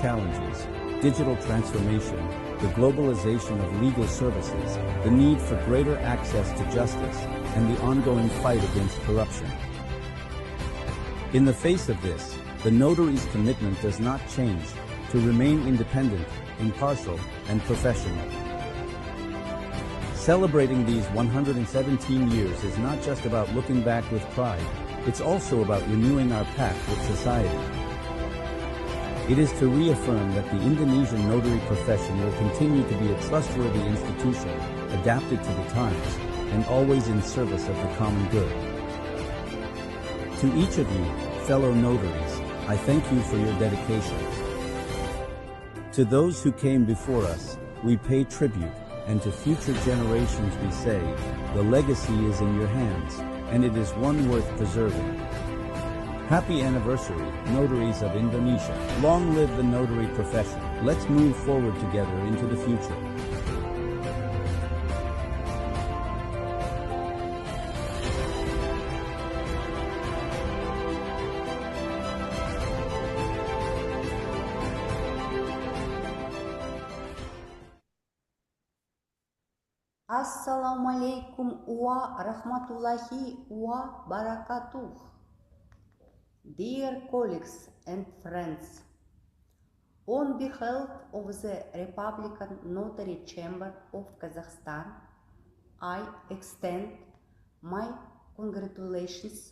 challenges: digital transformation, the globalization of legal services, the need for greater access to justice, and the ongoing fight against corruption. In the face of this, the notary's commitment does not change: to remain independent, impartial, and professional. Celebrating these 117 years is not just about looking back with pride, it's also about renewing our pact with society. It is to reaffirm that the Indonesian notary profession will continue to be a trustworthy institution, adapted to the times, and always in service of the common good. To each of you, fellow notaries, I thank you for your dedication. To those who came before us, we pay tribute, and to future generations we say, the legacy is in your hands, and it is one worth preserving. Happy anniversary, notaries of Indonesia. Long live the notary profession. Let's move forward together into the future. Assalamualaikum wa rahmatullahi wa barakatuh. Dear colleagues and friends, on behalf of the Republican Notary Chamber of Kazakhstan, I extend my congratulations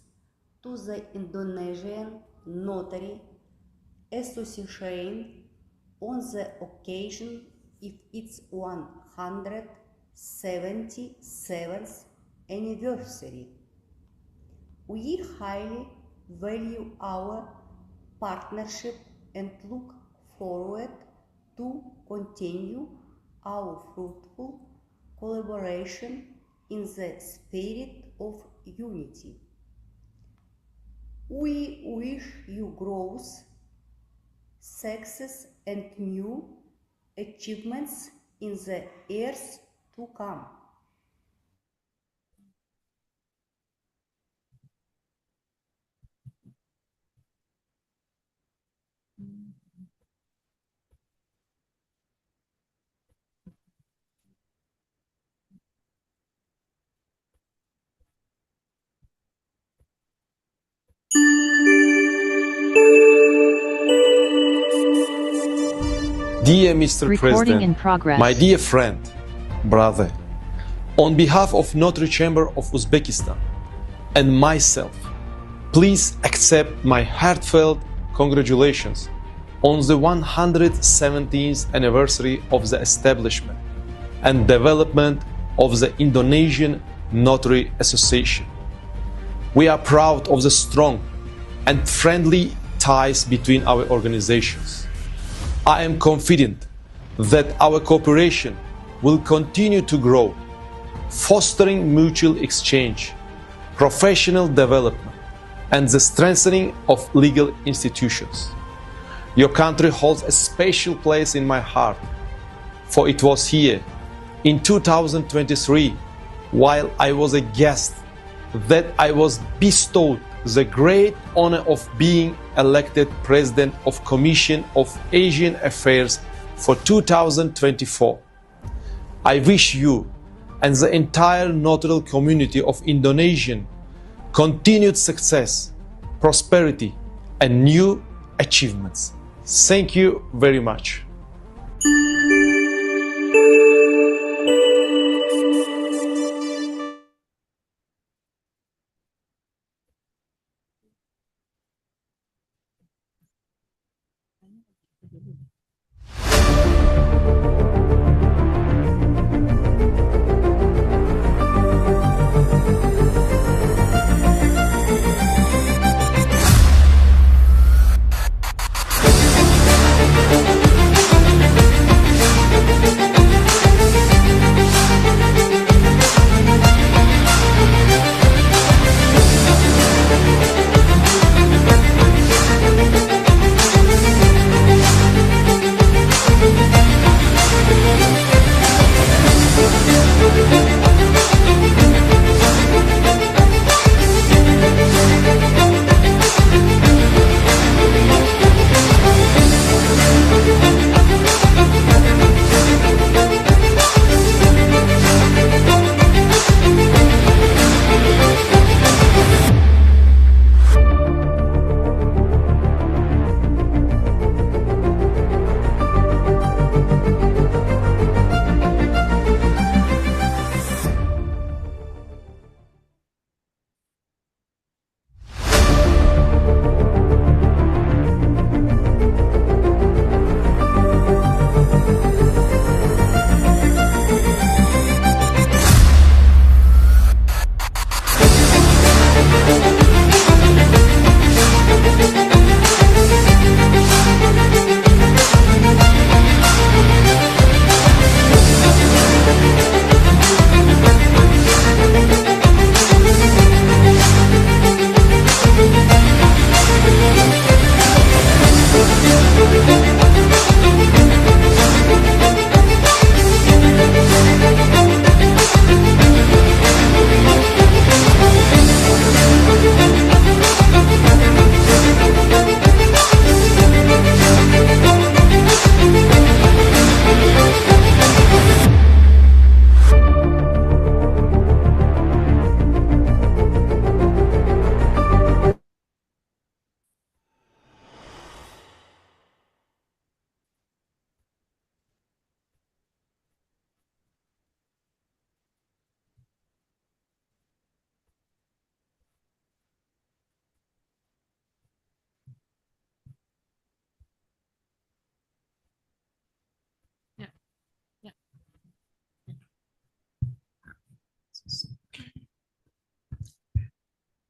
to the Indonesian Notary Association on the occasion of its 177th anniversary. We highly value our partnership and look forward to continue our fruitful collaboration in the spirit of unity. We wish you growth, success, and new achievements in the years to come. Dear Mr. President, my dear friend, brother, on behalf of Notary Chamber of Uzbekistan and myself, please accept my heartfelt congratulations on the 117th anniversary of the establishment and development of the Indonesian Notary Association. We are proud of the strong and friendly ties between our organizations. I am confident that our cooperation will continue to grow, fostering mutual exchange, professional development, and the strengthening of legal institutions. Your country holds a special place in my heart, for it was here in 2023, while I was a guest, that I was bestowed the great honor of being elected President of Commission of Asian Affairs for 2024. I wish you and the entire notarial community of Indonesian continued success, prosperity, and new achievements. Thank you very much.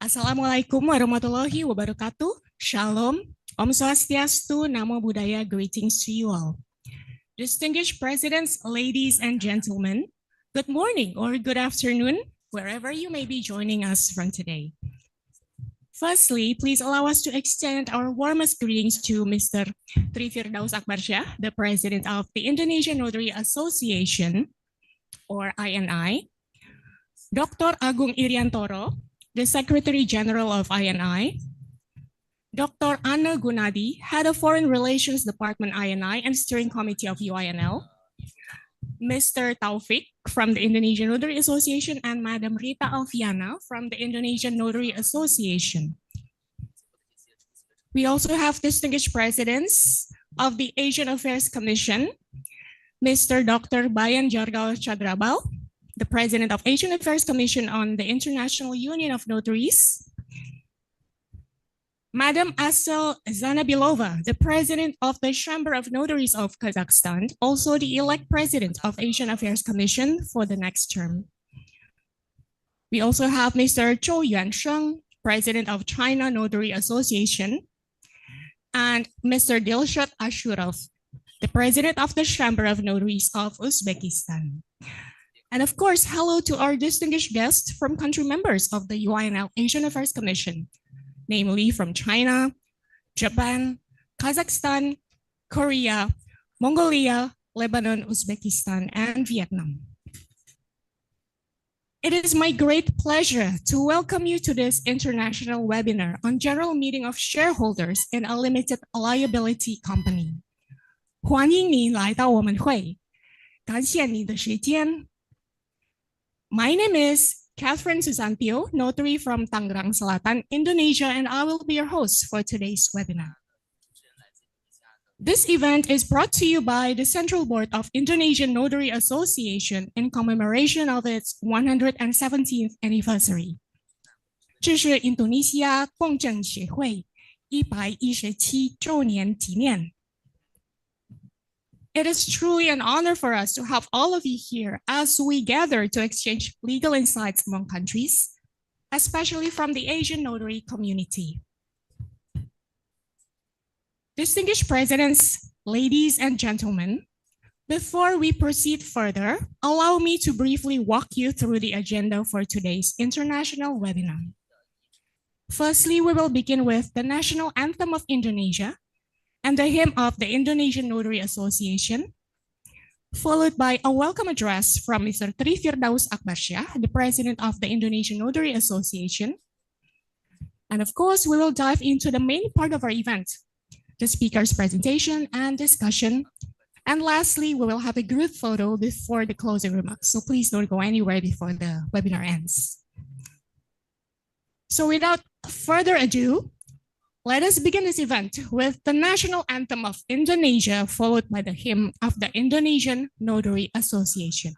Assalamualaikum warahmatullahi wabarakatuh. Shalom. Om Swastiastu, Namo Buddhaya. Greetings to you all. Distinguished presidents, ladies and gentlemen, good morning or good afternoon, wherever you may be joining us from today. Firstly, please allow us to extend our warmest greetings to Mr. Trifirdaus Akbarsyah, the president of the Indonesian Notary Association, or INI, Dr. Agung Iriantoro, the Secretary General of INI, Dr. Anna Gunadi, Head of Foreign Relations Department INI and Steering Committee of UINL, Mr. Taufik from the Indonesian Notary Association, and Madam Rita Alfiana from the Indonesian Notary Association. We also have distinguished presidents of the Asian Affairs Commission, Mr. Dr. Bayan Jargal Chadrabal, the President of Asian Affairs Commission on the International Union of Notaries, Madam Asel Zanabilova, the President of the Chamber of Notaries of Kazakhstan, also the elect President of Asian Affairs Commission for the next term. We also have Mr. Zhou Yuansheng, President of China Notary Association, and Mr. Dilshad Ashurov, the President of the Chamber of Notaries of Uzbekistan. And of course, hello to our distinguished guests from country members of the UINL Asian Affairs Commission, namely from China, Japan, Kazakhstan, Korea, Mongolia, Lebanon, Uzbekistan, and Vietnam. It is my great pleasure to welcome you to this international webinar on General Meeting of Shareholders in a Limited Liability Company. 欢迎你来到我们会，感谢你的时间。My name is Catherine Susantio, notary from Tangerang Selatan, Indonesia, and I will be your host for today's webinar. This event is brought to you by the Central Board of Indonesian Notary Association in commemoration of its 117th anniversary. 这是印度尼西亚公证协会117周年纪念。It is truly an honor for us to have all of you here as we gather to exchange legal insights among countries, especially from the Asian notary community. Distinguished presidents, ladies and gentlemen, before we proceed further, allow me to briefly walk you through the agenda for today's international webinar. Firstly, we will begin with the national anthem of Indonesia and the hymn of the Indonesian Notary Association, followed by a welcome address from Mr. Trifirdaus Akbarsyah, the President of the Indonesian Notary Association. And of course, we will dive into the main part of our event, the speaker's presentation and discussion. And lastly, we will have a group photo before the closing remarks. So please don't go anywhere before the webinar ends. So without further ado, let us begin this event with the national anthem of Indonesia, followed by the hymn of the Indonesian Notary Association.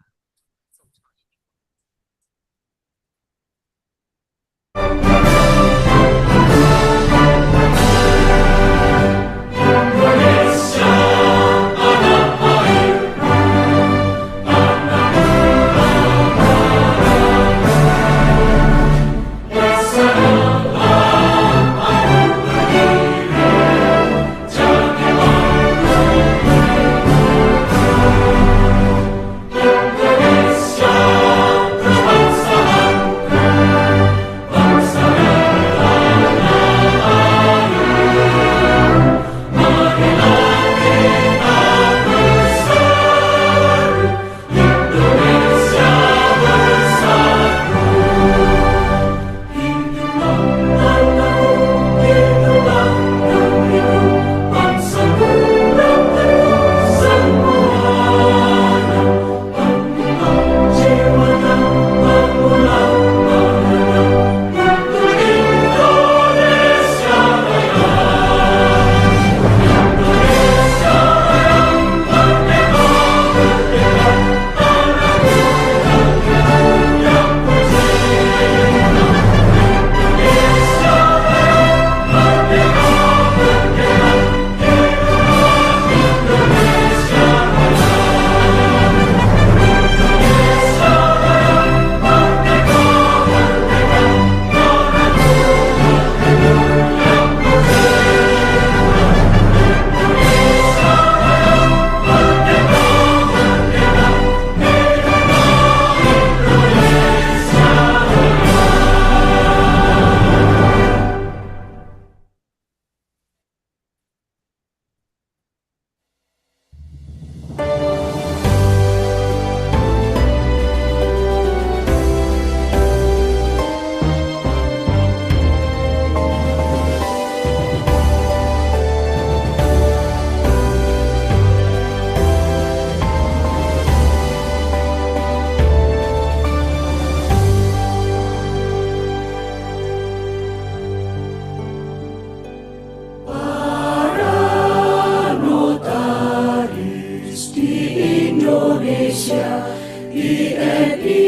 Indonesia, INI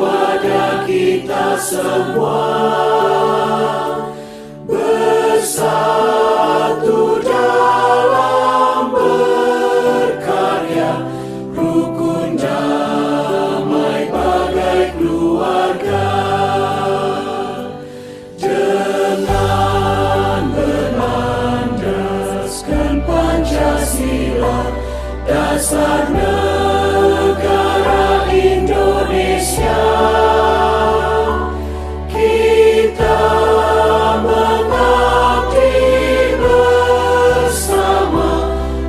wadah kita semua, bersatu dalam berkarya, rukun damai bagai keluarga, dengan berlandaskan Pancasila, dasar negara Indonesia, kita mengabdi bersama,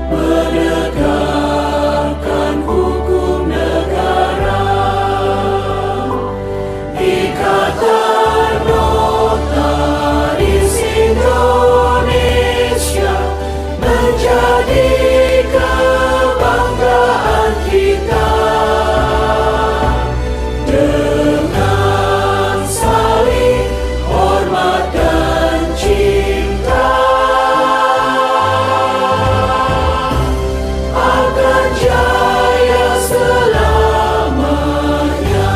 menegakkan hukum negara. Ikatan Notaris Indonesia menjadi kebanggaan kita, dengan saling hormat dan cinta, akan jaya selamanya.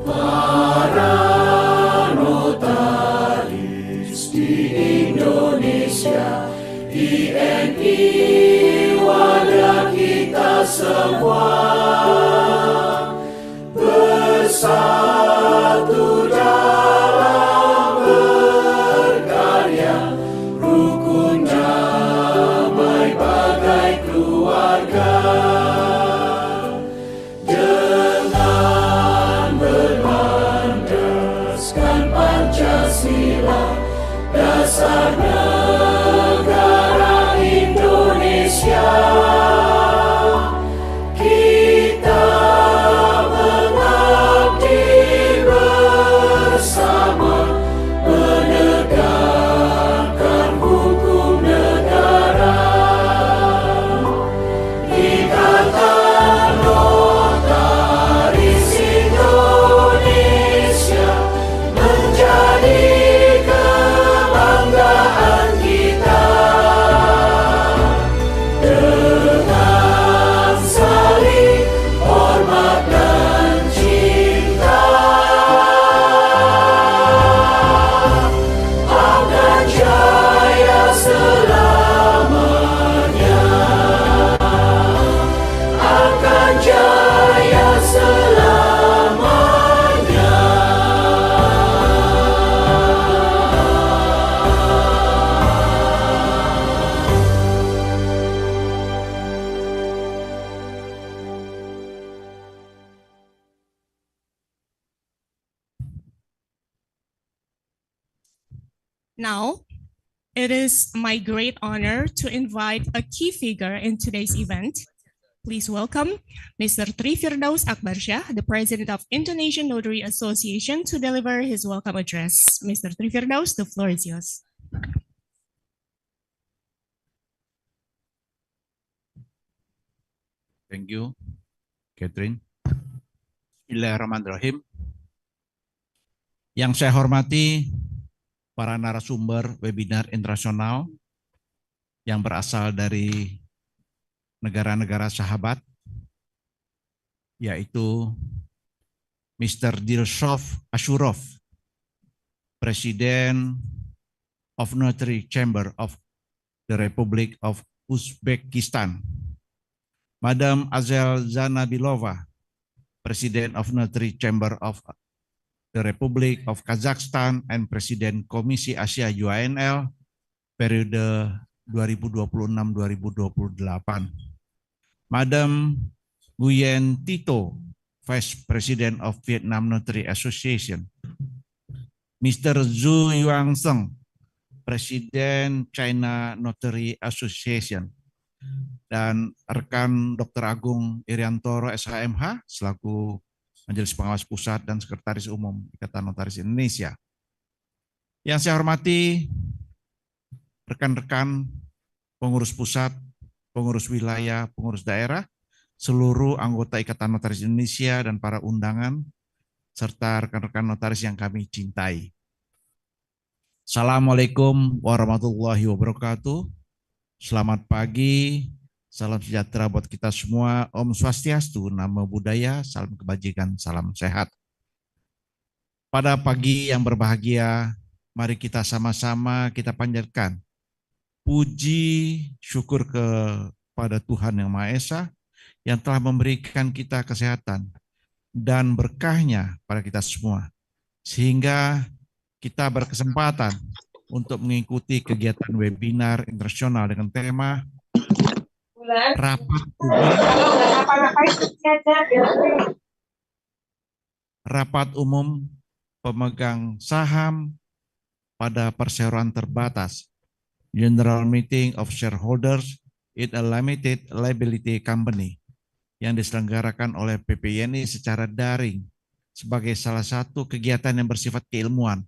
Para notaris di Indonesia, INI wadah kita semua, bersatu dalam berkarya, rukun damai bagai keluarga, dengan berlandaskan Pancasila, dasar negara Indonesia, kita mengabdi bersama, menegakkan hukum negara. Ikatan Notaris Indonesia menjadi kebanggaan kita, dengan saling hormat dan cinta, akan jaya selamanya, akan jaya selamanya. Now, it is my great honor to invite a key figure in today's event. Please welcome Mr. Tri Firdaus Akbarsyah, the President of Indonesian Notary Association, to deliver his welcome address. Mr. Tri Firdaus, the floor is yours. Thank you, Catherine. Bismillahirrahmanirrahim. Yang saya hormati para narasumber webinar internasional yang berasal dari negara-negara sahabat, yaitu Mr. Dilshov Ashurov, Presiden of Notary Chamber of the Republic of Uzbekistan, Madam Azel Zanabilova, President of Notary Chamber of the Republic of Kazakhstan and Presiden Komisi Asia UANL periode 2026-2028. Madam Nguyen Tito, Vice President of Vietnam Notary Association. Mr. Zhu Yuanseng, Presiden China Notary Association. Dan rekan Dr. Agung Iriantoro SHMH selaku Majelis Pengawas Pusat dan Sekretaris Umum Ikatan Notaris Indonesia. Yang saya hormati rekan-rekan pengurus pusat, pengurus wilayah, pengurus daerah, seluruh anggota Ikatan Notaris Indonesia dan para undangan, serta rekan-rekan notaris yang kami cintai. Assalamualaikum warahmatullahi wabarakatuh. Selamat pagi, salam sejahtera buat kita semua. Om Swastiastu, Namo Buddhaya, salam kebajikan, salam sehat. Pada pagi yang berbahagia, mari kita sama-sama kita panjatkan puji syukur kepada Tuhan Yang Maha Esa yang telah memberikan kita kesehatan dan berkahnya pada kita semua. Sehingga kita berkesempatan untuk mengikuti kegiatan webinar internasional dengan tema Rapat Umum Pemegang Saham pada Perseroan Terbatas, General Meeting of Shareholders in a Limited Liability Company, yang diselenggarakan oleh PPINI secara daring sebagai salah satu kegiatan yang bersifat keilmuan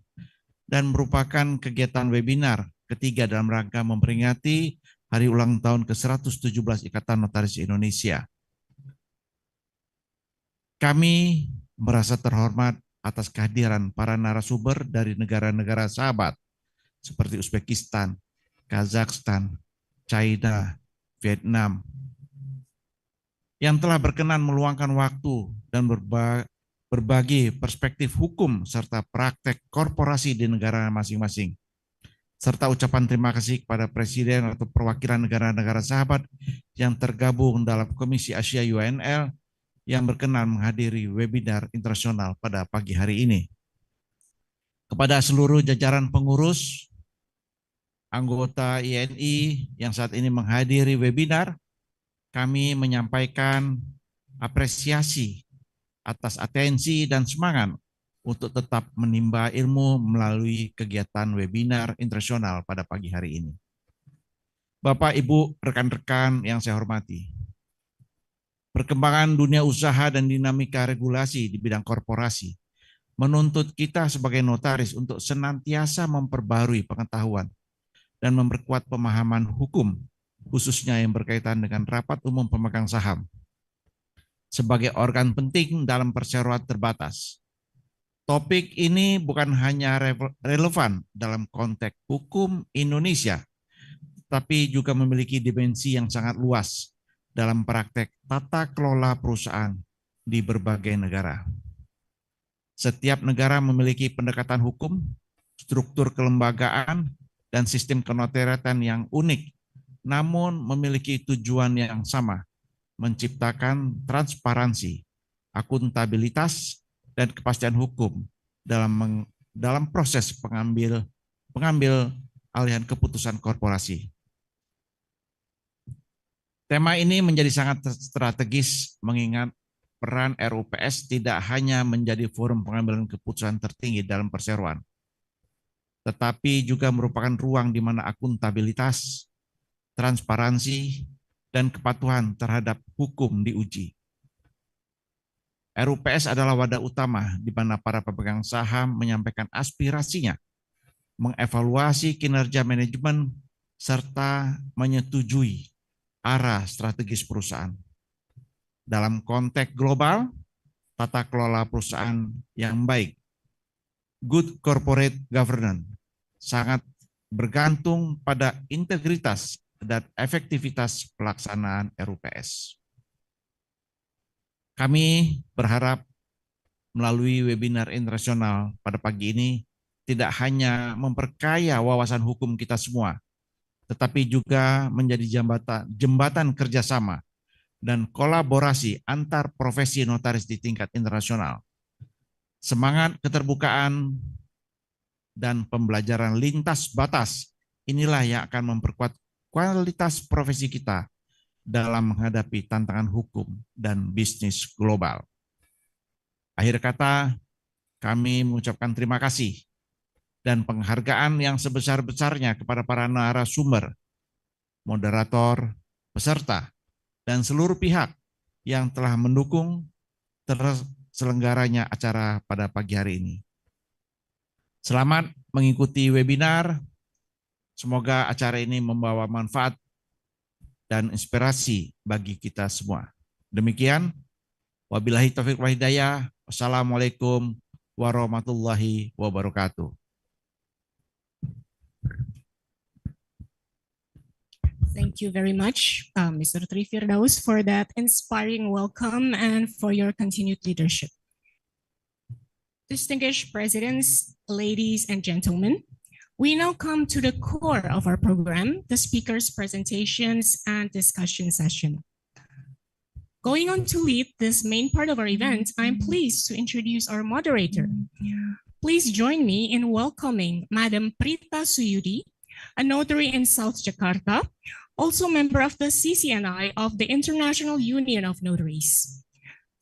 dan merupakan kegiatan webinar ketiga dalam rangka memperingati Hari Ulang Tahun ke-117 Ikatan Notaris Indonesia. Kami merasa terhormat atas kehadiran para narasumber dari negara-negara sahabat seperti Uzbekistan, Kazakhstan, China, Vietnam, yang telah berkenan meluangkan waktu dan berbagi perspektif hukum serta praktek korporasi di negara masing-masing, serta ucapan terima kasih kepada Presiden atau perwakilan negara-negara sahabat yang tergabung dalam Komisi Asia UNL yang berkenan menghadiri webinar internasional pada pagi hari ini. Kepada seluruh jajaran pengurus, anggota INI yang saat ini menghadiri webinar, kami menyampaikan apresiasi atas atensi dan semangat untuk tetap menimba ilmu melalui kegiatan webinar internasional pada pagi hari ini. Bapak, Ibu, rekan-rekan yang saya hormati, perkembangan dunia usaha dan dinamika regulasi di bidang korporasi menuntut kita sebagai notaris untuk senantiasa memperbarui pengetahuan dan memperkuat pemahaman hukum, khususnya yang berkaitan dengan Rapat Umum Pemegang Saham sebagai organ penting dalam Perseroan Terbatas. Topik ini bukan hanya relevan dalam konteks hukum Indonesia, tapi juga memiliki dimensi yang sangat luas dalam praktek tata kelola perusahaan di berbagai negara. Setiap negara memiliki pendekatan hukum, struktur kelembagaan, dan sistem kenotariatan yang unik, namun memiliki tujuan yang sama, menciptakan transparansi, akuntabilitas, dan kepastian hukum dalam proses pengambil alihan keputusan korporasi. Tema ini menjadi sangat strategis mengingat peran RUPS tidak hanya menjadi forum pengambilan keputusan tertinggi dalam perseroan, tetapi juga merupakan ruang di mana akuntabilitas, transparansi, dan kepatuhan terhadap hukum diuji. RUPS adalah wadah utama di mana para pemegang saham menyampaikan aspirasinya, mengevaluasi kinerja manajemen, serta menyetujui arah strategis perusahaan. Dalam konteks global, tata kelola perusahaan yang baik, good corporate governance, sangat bergantung pada integritas dan efektivitas pelaksanaan RUPS. Kami berharap melalui webinar internasional pada pagi ini tidak hanya memperkaya wawasan hukum kita semua, tetapi juga menjadi jembatan kerjasama dan kolaborasi antar profesi notaris di tingkat internasional. Semangat keterbukaan dan pembelajaran lintas batas inilah yang akan memperkuat kualitas profesi kita dalam menghadapi tantangan hukum dan bisnis global. Akhir kata, kami mengucapkan terima kasih dan penghargaan yang sebesar-besarnya kepada para narasumber, moderator, peserta, dan seluruh pihak yang telah mendukung terselenggaranya acara pada pagi hari ini. Selamat mengikuti webinar. Semoga acara ini membawa manfaat dan inspirasi bagi kita semua. Demikian, wabillahi taufiq wal hidayah. Wassalamualaikum warahmatullahi wabarakatuh. Thank Thank you very much, Mr. Tri Firdaus, for that inspiring welcome and for your continued leadership. Distinguished presidents, ladies and gentlemen, we now come to the core of our program, the speakers' presentations and discussion session. Going on to lead this main part of our event, I'm pleased to introduce our moderator. Please join me in welcoming Madam Prita Suyudi, a notary in South Jakarta, also member of the CCNI of the International Union of Notaries.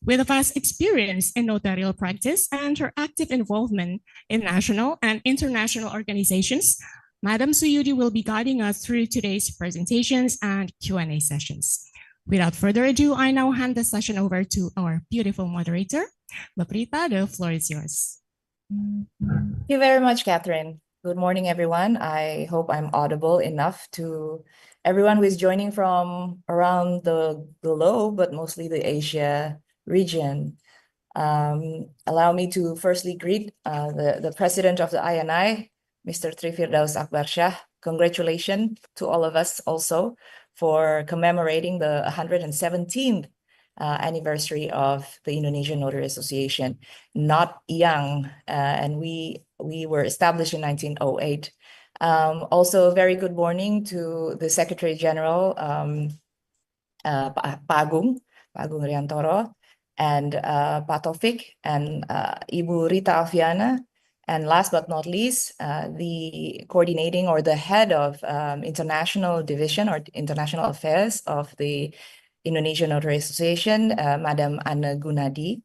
With a vast experience in notarial practice and her active involvement in national and international organizations, Madam Suyudi will be guiding us through today's presentations and Q&A sessions. Without further ado, I now hand the session over to our beautiful moderator. Mbak Prita, the floor is yours. Thank you very much, Catherine. Good morning, everyone. I hope I'm audible enough to everyone who is joining from around the globe, but mostly the Asia region. Allow me to firstly greet the president of the INI, Mr. Tri Firdaus Akbarsyah. Congratulations to all of us also for commemorating the 117th anniversary of the Indonesian Notary Association. Not young, and we were established in 1908. Also, a very good morning to the Secretary General, Pak Agung Riantoro, and Pak Taufik, and Ibu Rita Alfiana. And last but not least, the coordinating or the head of international division or international affairs of the Indonesian Notary Association, Madam Anna Gunadi.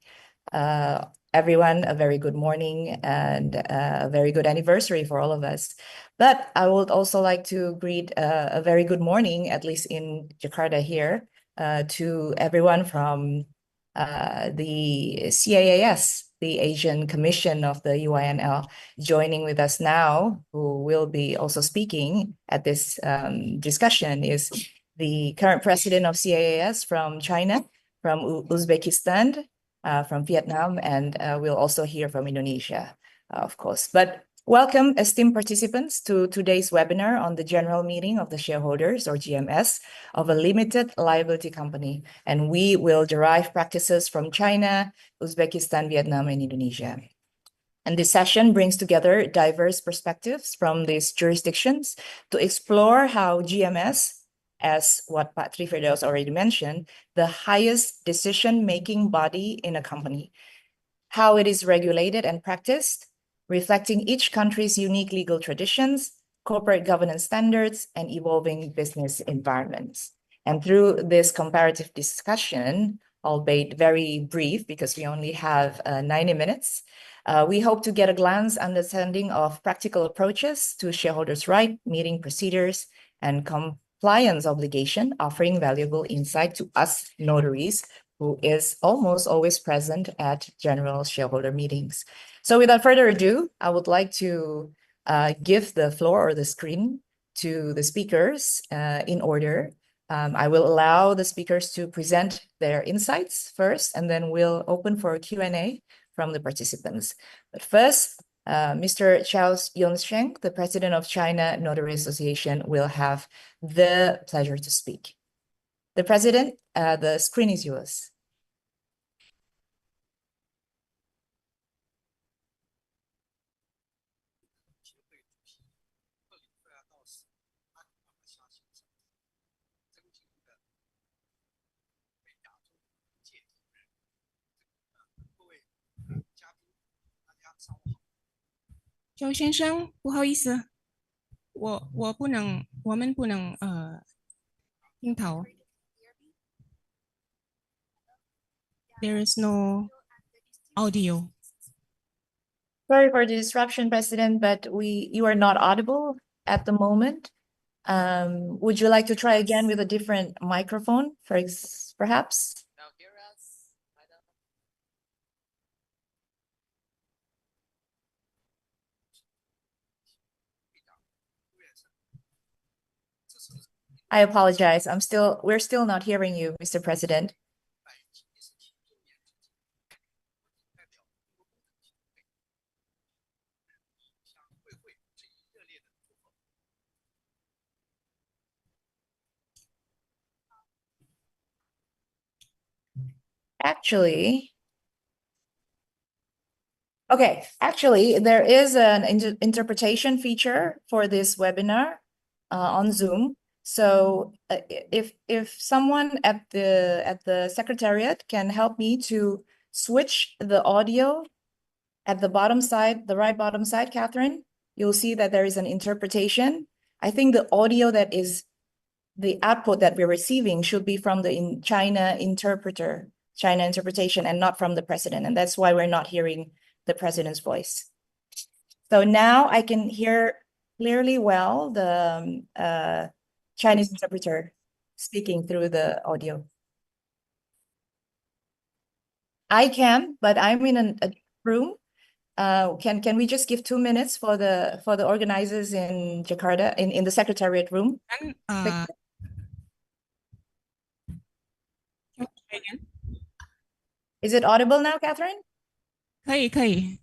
Everyone, a very good morning and a very good anniversary for all of us. But I would also like to greet a very good morning, at least in Jakarta here, to everyone from the CAAS, the Asian Commission of the UINL. Joining with us now, who will be also speaking at this discussion, is the current president of CAAS from China, from Uzbekistan, from Vietnam, and we'll also hear from Indonesia, of course. But welcome, esteemed participants, to today's webinar on the general meeting of the shareholders, or GMS, of a limited liability company. And we will derive practices from China, Uzbekistan, Vietnam, and Indonesia. And this session brings together diverse perspectives from these jurisdictions to explore how GMS, as what Pak Tri Firdaus already mentioned, the highest decision-making body in a company, how it is regulated and practiced, reflecting each country's unique legal traditions, corporate governance standards, and evolving business environments. And through this comparative discussion, albeit very brief because we only have 90 minutes, we hope to get a glance understanding of practical approaches to shareholders' right, meeting procedures, and compliance obligation, offering valuable insight to us notaries, who is almost always present at general shareholder meetings. So without further ado, I would like to give the floor or the screen to the speakers in order. I will allow the speakers to present their insights first, and then we'll open for a Q&A from the participants. But first, Mr. Chao Yunsheng, the president of China Notary Association, will have the pleasure to speak. The president, the screen is yours. Chao 先生，不好意思，我们不能听到。There is no audio. Sorry for the disruption, President, but you are not audible at the moment. Would you like to try again with a different microphone, perhaps? Now hear us, madam. I apologize. We're still not hearing you, Mr. President. Actually, there is an interpretation feature for this webinar on Zoom. So if someone at the secretariat can help me to switch the audio at the bottom side, the right bottom side, Catherine, you'll see that there is an interpretation. I think the audio that is the output that we're receiving should be from the China interpretation, and not from the president. And that's why we're not hearing the president's voice. So now I can hear clearly well the Chinese interpreter speaking through the audio. I can, but I'm in a room. Can we just give 2 minutes for the organizers in Jakarta, in the secretariat room? Is it audible now, Catherine? 可以.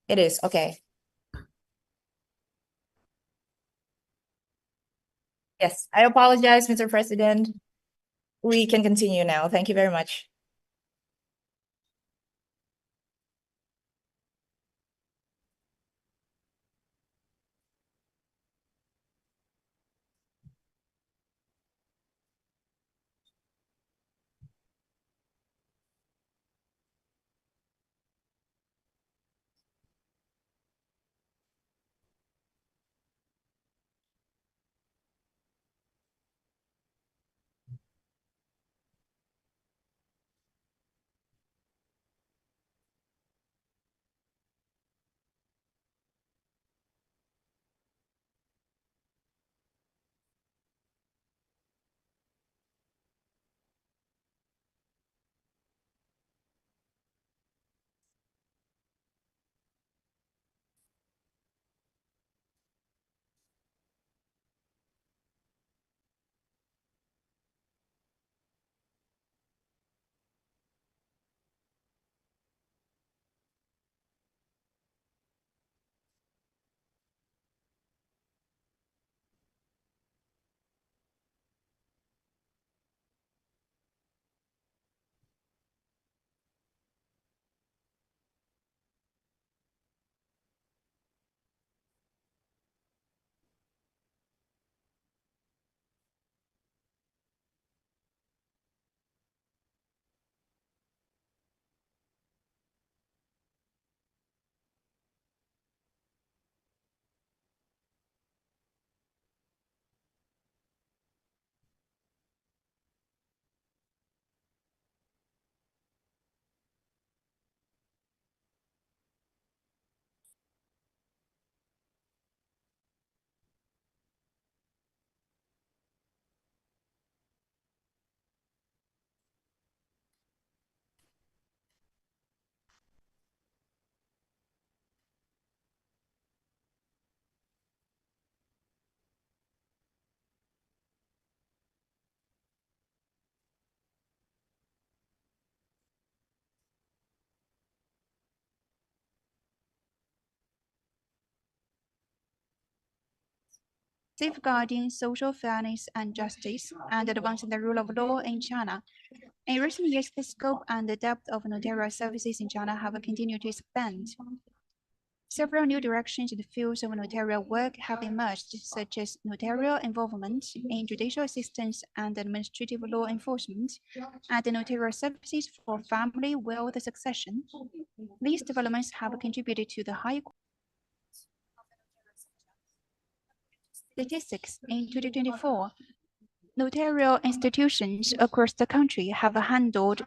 It is, okay. Yes, I apologize, Mr. President. We can continue now. Thank you very much. Safeguarding social fairness and justice, and advancing the rule of law in China. In recent years, the scope and the depth of notarial services in China have continued to expand. Several new directions in the fields of notarial work have emerged, such as notarial involvement in judicial assistance and administrative law enforcement, and the notarial services for family wealth succession. These developments have contributed to the high statistics. In 2024, notarial institutions across the country have handled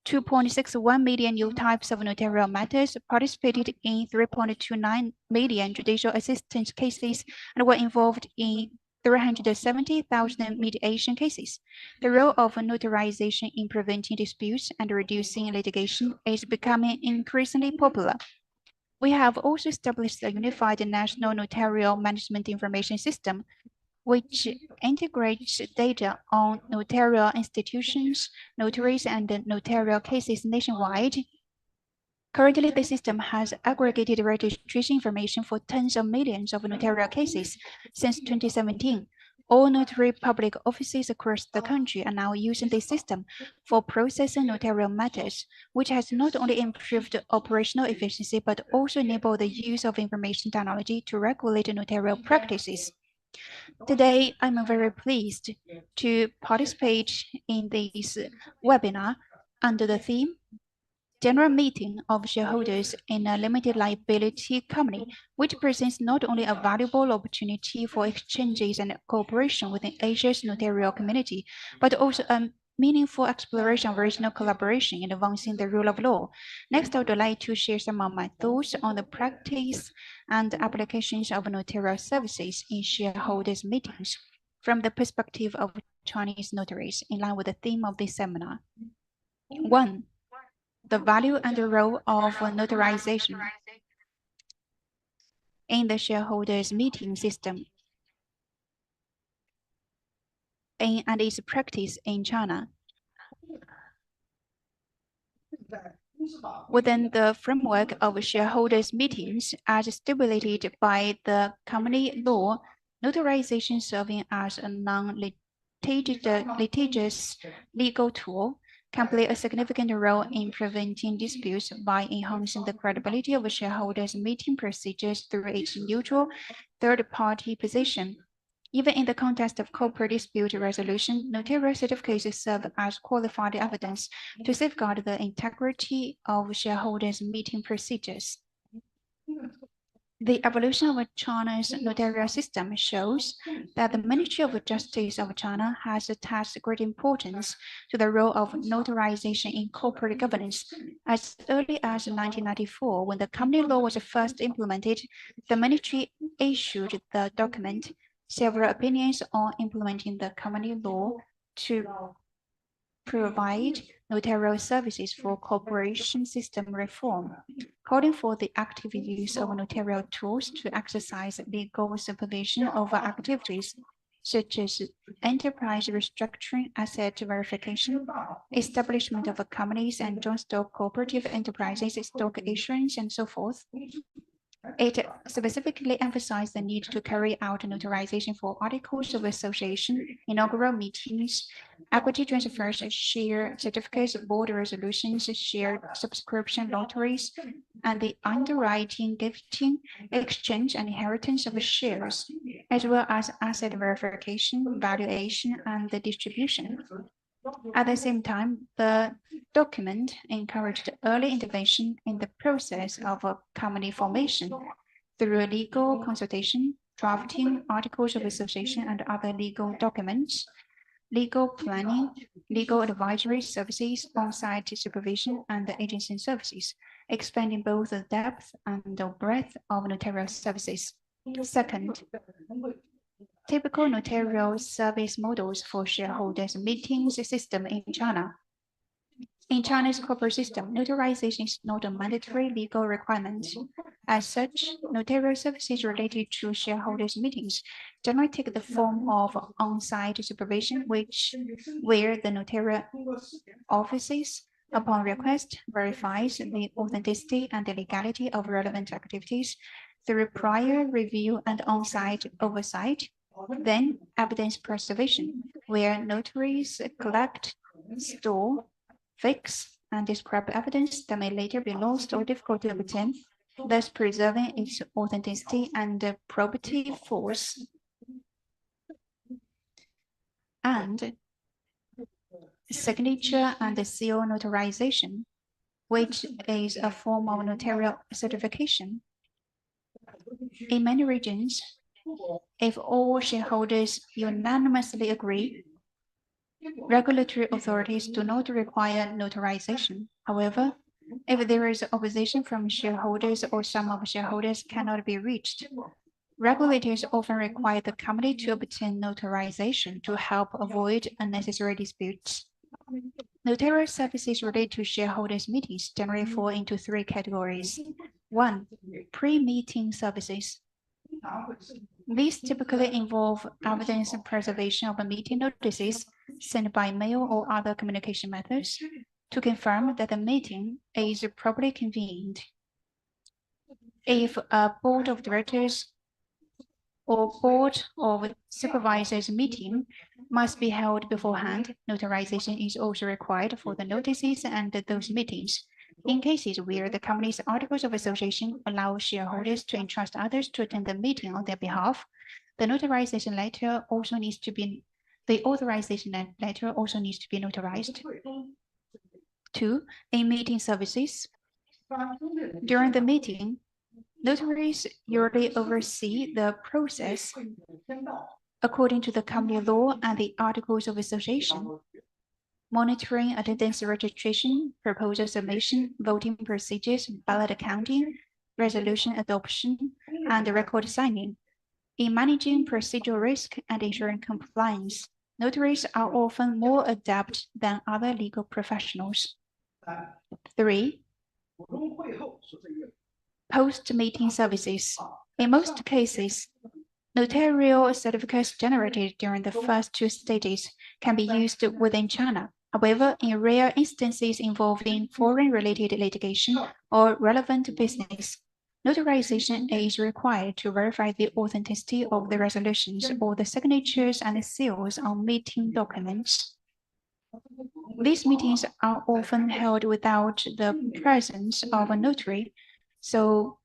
2.61 million new types of notarial matters, participated in 3.29 million judicial assistance cases, and were involved in 370,000 mediation cases. The role of notarization in preventing disputes and reducing litigation is becoming increasingly popular. We have also established a unified national notarial management information system, which integrates data on notarial institutions, notaries, and notarial cases nationwide. Currently, the system has aggregated registration information for tens of millions of notarial cases since 2017. All notary public offices across the country are now using this system for processing notarial matters, which has not only improved operational efficiency but also enabled the use of information technology to regulate notarial practices. Today, I'm very pleased to participate in this webinar under the theme General Meeting of Shareholders in a Limited Liability Company, which presents not only a valuable opportunity for exchanges and cooperation within Asia's notarial community, but also a meaningful exploration of regional collaboration in advancing the rule of law. Next, I would like to share some of my thoughts on the practice and applications of notarial services in shareholders' meetings from the perspective of Chinese notaries, in line with the theme of this seminar. 1. The value and the role of notarization in the shareholders' meeting system and its practice in China. Within the framework of shareholders' meetings, as stipulated by the company law, notarization serving as a non-litigious legal tool can play a significant role in preventing disputes by enhancing the credibility of shareholders' meeting procedures through its neutral third-party position. Even in the context of corporate dispute resolution, notarial certificates serve as qualified evidence to safeguard the integrity of shareholders' meeting procedures. The evolution of China's notarial system shows that the Ministry of Justice of China has attached great importance to the role of notarization in corporate governance. As early as 1994, when the company law was first implemented, the ministry issued the document Several Opinions on Implementing the Company Law to provide notarial services for corporation system reform, calling for the active use of notarial tools to exercise legal supervision over activities such as enterprise restructuring, asset verification, establishment of companies and joint stock cooperative enterprises, stock issuance, and so forth. It specifically emphasized the need to carry out notarization for articles of association, inaugural meetings, equity transfers, share certificates, board resolutions, share subscription lotteries, and the underwriting, gifting, exchange, and inheritance of shares, as well as asset verification, valuation, and the distribution. At the same time, the document encouraged early intervention in the process of a company formation through legal consultation, drafting articles of association and other legal documents, legal planning, legal advisory services, on-site supervision, and agency services, expanding both the depth and the breadth of notarial services. Second, typical notarial service models for shareholders meetings system in China. In China's corporate system, notarization is not a mandatory legal requirement. As such, notarial services related to shareholders meetings generally take the form of on-site supervision, where the notarial offices, upon request, verifies the authenticity and the legality of relevant activities through prior review and on-site oversight. Then, evidence preservation, where notaries collect, store, fix, and describe evidence that may later be lost or difficult to obtain, thus preserving its authenticity and probative force. And signature and seal notarization, which is a form of notarial certification. In many regions, if all shareholders unanimously agree, regulatory authorities do not require notarization. However, if there is opposition from shareholders or some of shareholders cannot be reached, regulators often require the company to obtain notarization to help avoid unnecessary disputes. Notarial services related to shareholders meetings generally fall into three categories. 1. Pre-meeting services. These typically involve evidence preservation of meeting notices sent by mail or other communication methods to confirm that the meeting is properly convened. If a board of directors or board of supervisors meeting must be held beforehand. Notarization is also required for the notices and those meetings. In cases where the company's articles of association allow shareholders to entrust others to attend the meeting on their behalf, the authorization letter also needs to be notarized. 2. In meeting services. During the meeting, notaries usually oversee the process according to the company law and the articles of association, monitoring attendance registration, proposal submission, voting procedures, ballot counting, resolution adoption, and record signing. In managing procedural risk and ensuring compliance, notaries are often more adept than other legal professionals. 3. Post-meeting services. In most cases, notarial certificates generated during the first 2 stages can be used within China. However, in rare instances involving foreign-related litigation or relevant business, notarization is required to verify the authenticity of the resolutions or the signatures and seals on meeting documents. These meetings are often held without the presence of a notary, so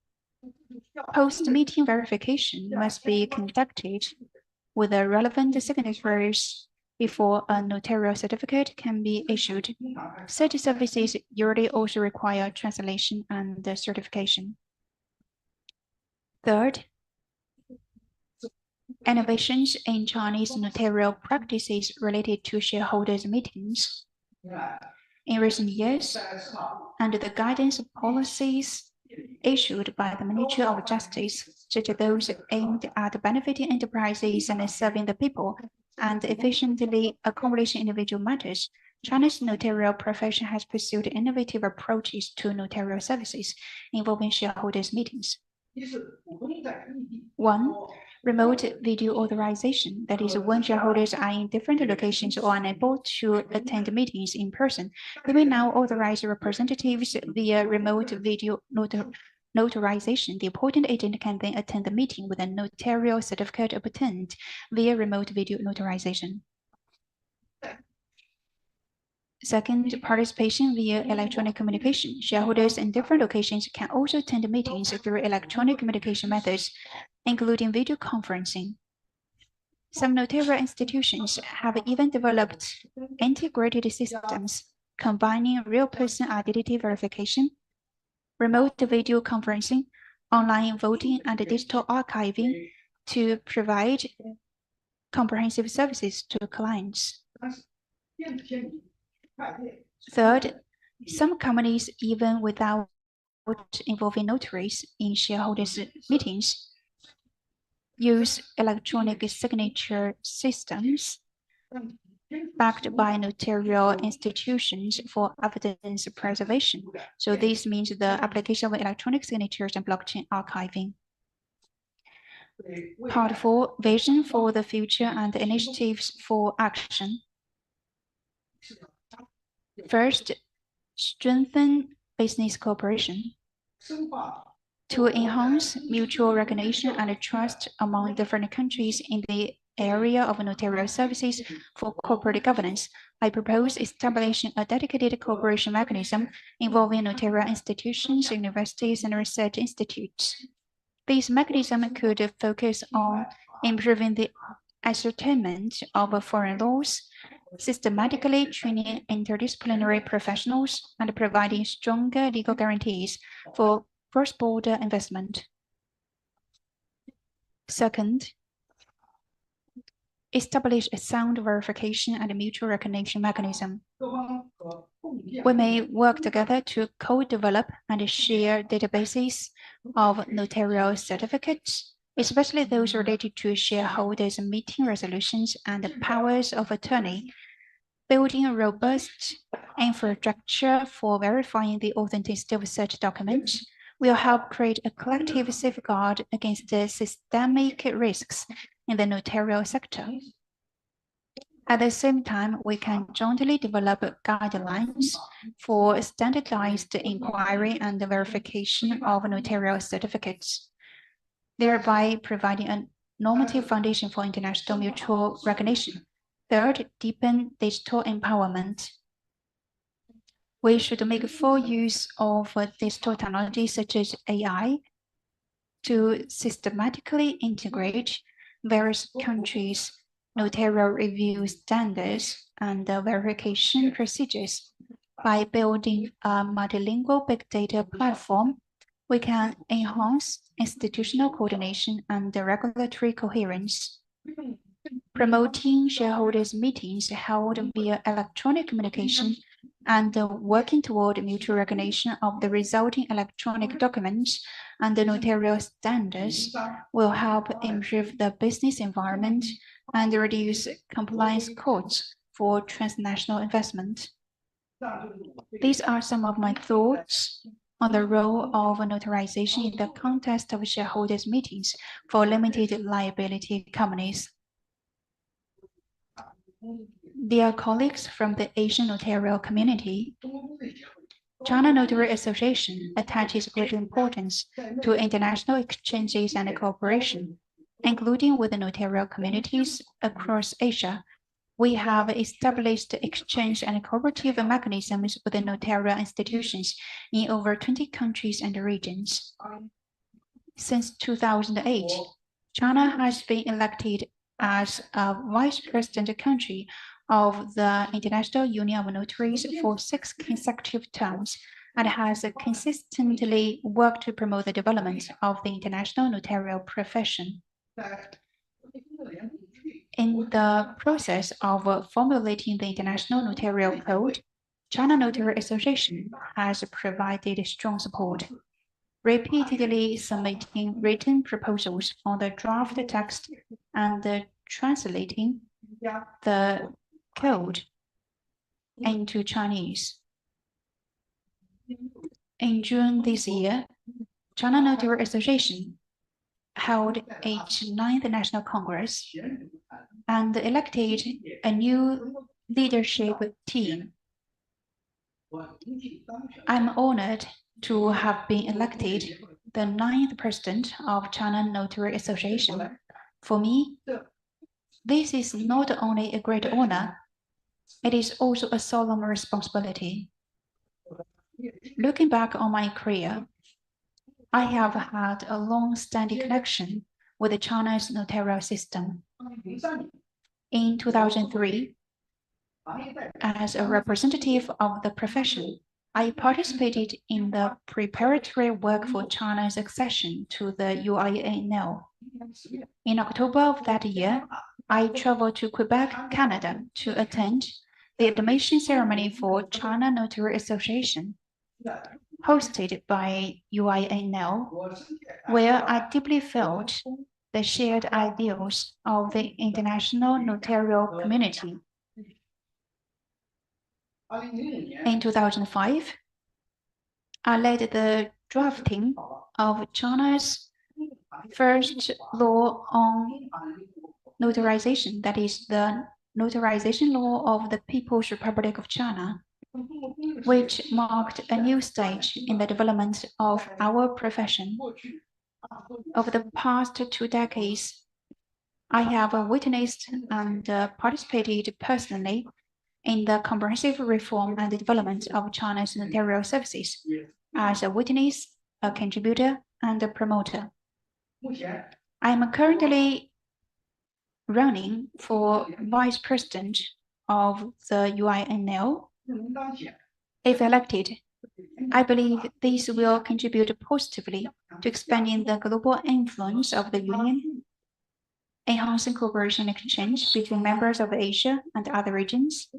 post-meeting verification must be conducted with the relevant signatories before a notarial certificate can be issued. Such services usually also require translation and certification. 3rd, innovations in Chinese notarial practices related to shareholders' meetings. In recent years, under the guidance of policies issued by the Ministry of Justice, such as those aimed at benefiting enterprises and serving the people, and efficiently accomplishing individual matters, China's notarial profession has pursued innovative approaches to notarial services involving shareholders' meetings. 1. Remote video authorization, that is, when shareholders are in different locations or unable to attend meetings in person, they may now authorize representatives via remote video notarization. The appointed agent can then attend the meeting with a notarial certificate obtained via remote video notarization. 2nd, participation via electronic communication. Shareholders in different locations can also attend meetings through electronic communication methods, including video conferencing. Some notarial institutions have even developed integrated systems combining real-person identity verification, remote video conferencing, online voting, and digital archiving to provide comprehensive services to clients. 3rd, some companies, even without involving notaries in shareholders' meetings, use electronic signature systems backed by notarial institutions for evidence preservation. So this means the application of electronic signatures and blockchain archiving. Part 4, vision for the future and initiatives for action. First, strengthen business cooperation. To enhance mutual recognition and trust among different countries in the area of notarial services for corporate governance, I propose establishing a dedicated cooperation mechanism involving notarial institutions, universities, and research institutes. This mechanism could focus on improving the ascertainment of foreign laws, systematically training interdisciplinary professionals, and providing stronger legal guarantees for cross-border investment. 2nd, establish a sound verification and mutual recognition mechanism. We may work together to co-develop and share databases of notarial certificates, especially those related to shareholders' meeting resolutions and powers of attorney. Building a robust infrastructure for verifying the authenticity of such documents will help create a collective safeguard against the systemic risks in the notarial sector. At the same time, we can jointly develop guidelines for standardized inquiry and verification of notarial certificates, thereby providing an normative foundation for international mutual recognition. Third, deepen digital empowerment. We should make full use of digital technologies such as AI to systematically integrate various countries' notarial review standards and verification procedures. By building a multilingual big data platform, we can enhance institutional coordination and regulatory coherence. Promoting shareholders' meetings held via electronic communication and working toward mutual recognition of the resulting electronic documents and the notarial standards will help improve the business environment and reduce compliance costs for transnational investment. These are some of my thoughts on the role of notarization in the context of shareholders' meetings for limited liability companies. Dear colleagues from the Asian notarial community, China Notary Association attaches great importance to international exchanges and cooperation, including with the notarial communities across Asia. We have established exchange and cooperative mechanisms with the notarial institutions in over 20 countries and regions. Since 2008, China has been elected as a vice president country of the International Union of Notaries for 6 consecutive terms and has consistently worked to promote the development of the international notarial profession. In the process of formulating the International Notarial Code, China Notary Association has provided strong support, repeatedly submitting written proposals on the draft text and translating the code into Chinese. In June this year, China Notary Association held its 9th National Congress and elected a new leadership team. I'm honored to have been elected the 9th president of China Notary Association. For me, this is not only a great honor, it is also a solemn responsibility. Looking back on my career, I have had a long-standing connection with China's notarial system. In 2003, as a representative of the profession, I participated in the preparatory work for China's accession to the UINL. In October of that year, I traveled to Quebec, Canada, to attend the admission ceremony for China Notary Association, hosted by UINL, where I deeply felt the shared ideals of the international notarial community. In 2005, I led the drafting of China's first law on notarization, that is the Notarization Law of the People's Republic of China, which marked a new stage in the development of our profession. Over the past 2 decades, I have witnessed and participated personally in the comprehensive reform and development of China's notarial services as a witness, a contributor, and a promoter. I am currently running for vice president of the UINL. If elected, I believe this will contribute positively to expanding the global influence of the Union, enhancing cooperation and exchange between members of Asia and other regions,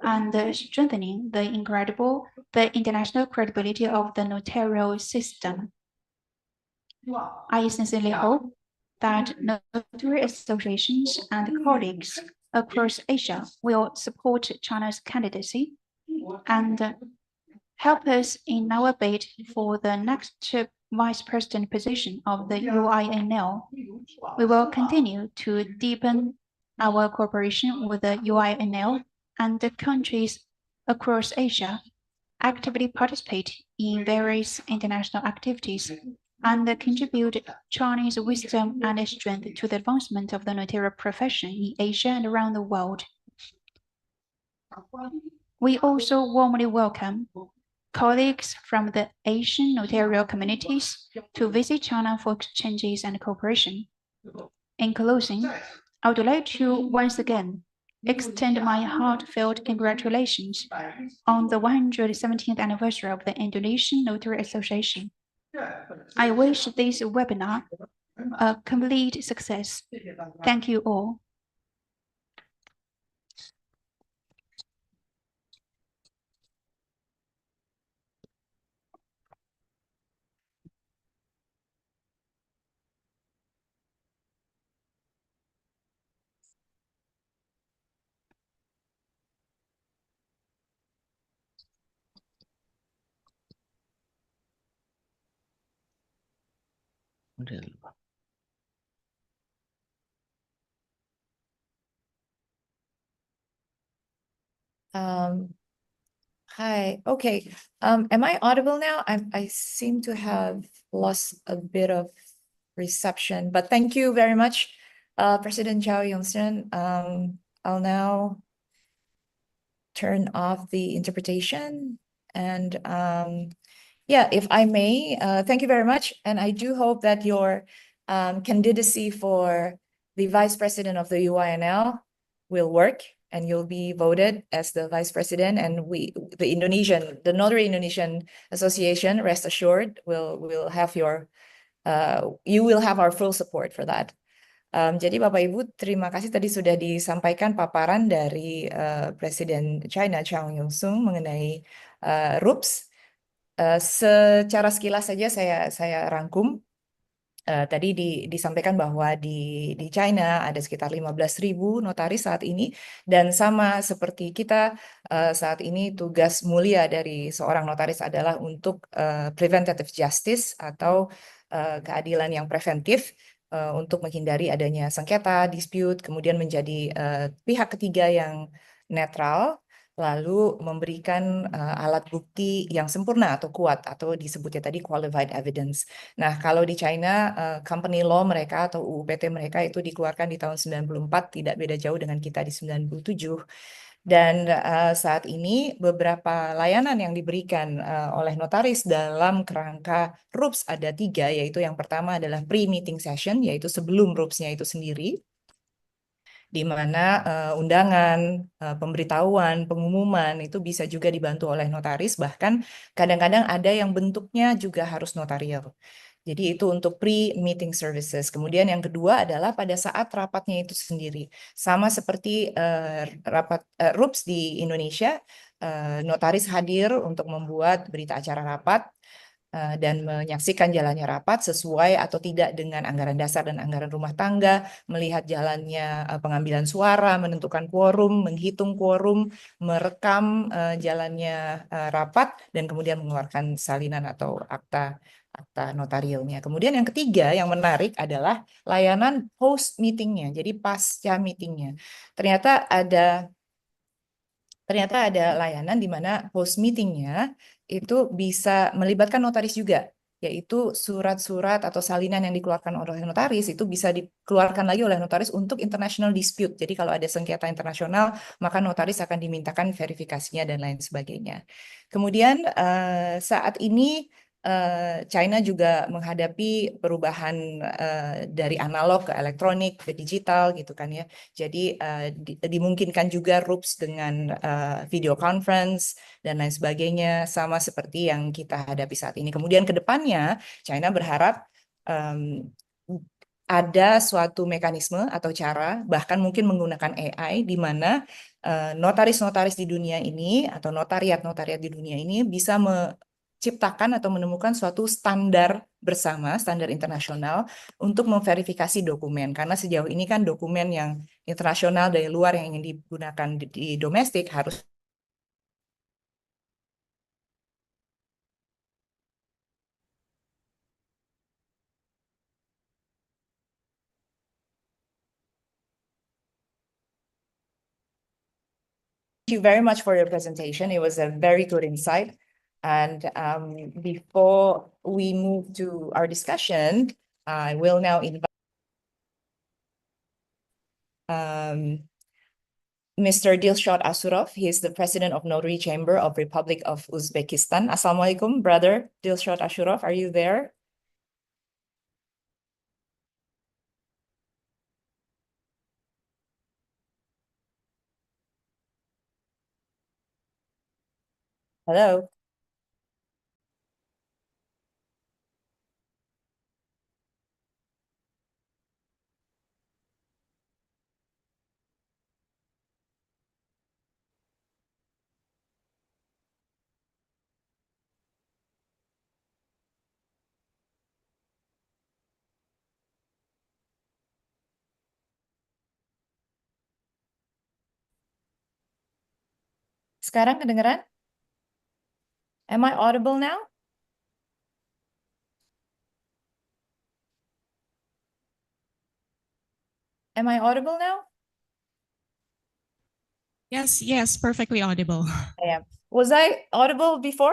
and strengthening the international credibility of the notarial system. I sincerely hope that notary associations and colleagues across Asia will support China's candidacy and help us in our bid for the next vice president position of the UINL. We will continue to deepen our cooperation with the UINL and the countries across Asia, actively participate in various international activities, and contribute Chinese wisdom and strength to the advancement of the notarial profession in Asia and around the world. We also warmly welcome colleagues from the Asian notarial communities to visit China for exchanges and cooperation. In closing, I would like to once again extend my heartfelt congratulations on the 117th anniversary of the Indonesian Notary Association. I wish this webinar a complete success. Thank you all. Hi. Okay. Am I audible now? I seem to have lost a bit of reception, but thank you very much, President Chow Yong-sun. I'll now turn off the interpretation and yeah, if I may, thank you very much. And I do hope that your candidacy for the Vice President of the UINL will work and you'll be voted as the Vice President, and the Notary Indonesian Association, rest assured, will have you will have our full support for that. Jadi Bapak Ibu, terima kasih tadi sudah disampaikan paparan dari Presiden China Chow Yong-sun mengenai RUPS. Secara sekilas saja saya rangkum. Tadi disampaikan bahwa di China ada sekitar 15.000 notaris saat ini, dan sama seperti kita saat ini tugas mulia dari seorang notaris adalah untuk preventative justice atau keadilan yang preventif untuk menghindari adanya sengketa, dispute, kemudian menjadi pihak ketiga yang netral, lalu memberikan alat bukti yang sempurna atau kuat, atau disebutnya tadi qualified evidence. Nah, kalau di China, company law mereka atau UU PT mereka itu dikeluarkan di tahun 94, tidak beda jauh dengan kita di 97. Dan saat ini beberapa layanan yang diberikan oleh notaris dalam kerangka RUPS ada 3, yaitu yang pertama adalah pre-meeting session, yaitu sebelum RUPS-nya itu sendiri, di mana undangan, pemberitahuan, pengumuman itu bisa juga dibantu oleh notaris, bahkan kadang-kadang ada yang bentuknya juga harus notarial. Jadi itu untuk pre-meeting services. Kemudian yang kedua adalah pada saat rapatnya itu sendiri. Sama seperti rapat RUPS di Indonesia, notaris hadir untuk membuat berita acara rapat, dan menyaksikan jalannya rapat sesuai atau tidak dengan anggaran dasar dan anggaran rumah tangga, melihat jalannya pengambilan suara, menentukan quorum, menghitung quorum, merekam jalannya rapat, dan kemudian mengeluarkan salinan atau akta notarialnya. Kemudian yang ketiga yang menarik adalah layanan post meetingnya, jadi pasca meetingnya. Ternyata ada layanan di mana post meetingnya itu bisa melibatkan notaris juga, yaitu surat-surat atau salinan yang dikeluarkan oleh notaris itu bisa dikeluarkan lagi oleh notaris untuk international dispute. Jadi kalau ada sengketa internasional, maka notaris akan dimintakan verifikasinya dan lain sebagainya. Kemudian saat ini China juga menghadapi perubahan dari analog ke elektronik ke digital gitu kan ya. Jadi dimungkinkan juga RUPS dengan video conference dan lain sebagainya, sama seperti yang kita hadapi saat ini. Kemudian ke depannya China berharap ada suatu mekanisme atau cara, bahkan mungkin menggunakan AI, di mana notaris-notaris di dunia ini atau notariat-notariat di dunia ini bisa ciptakan atau menemukan suatu standar bersama, standar internasional untuk memverifikasi dokumen. Karena sejauh ini kan dokumen yang internasional dari luar yang ingin digunakan di domestik harus Thank you very much for your presentation. It was a very good insight. And before we move to our discussion, I will now invite Mr. Dilshot Asurov. He is the president of Notary Chamber of Republic of Uzbekistan. Assalamualaikum, brother Dilshot Asurov. Are you there? Hello. Sekarang kedengeran? Am I audible now? Am I audible now? Yes, perfectly audible. I am. Was I audible before,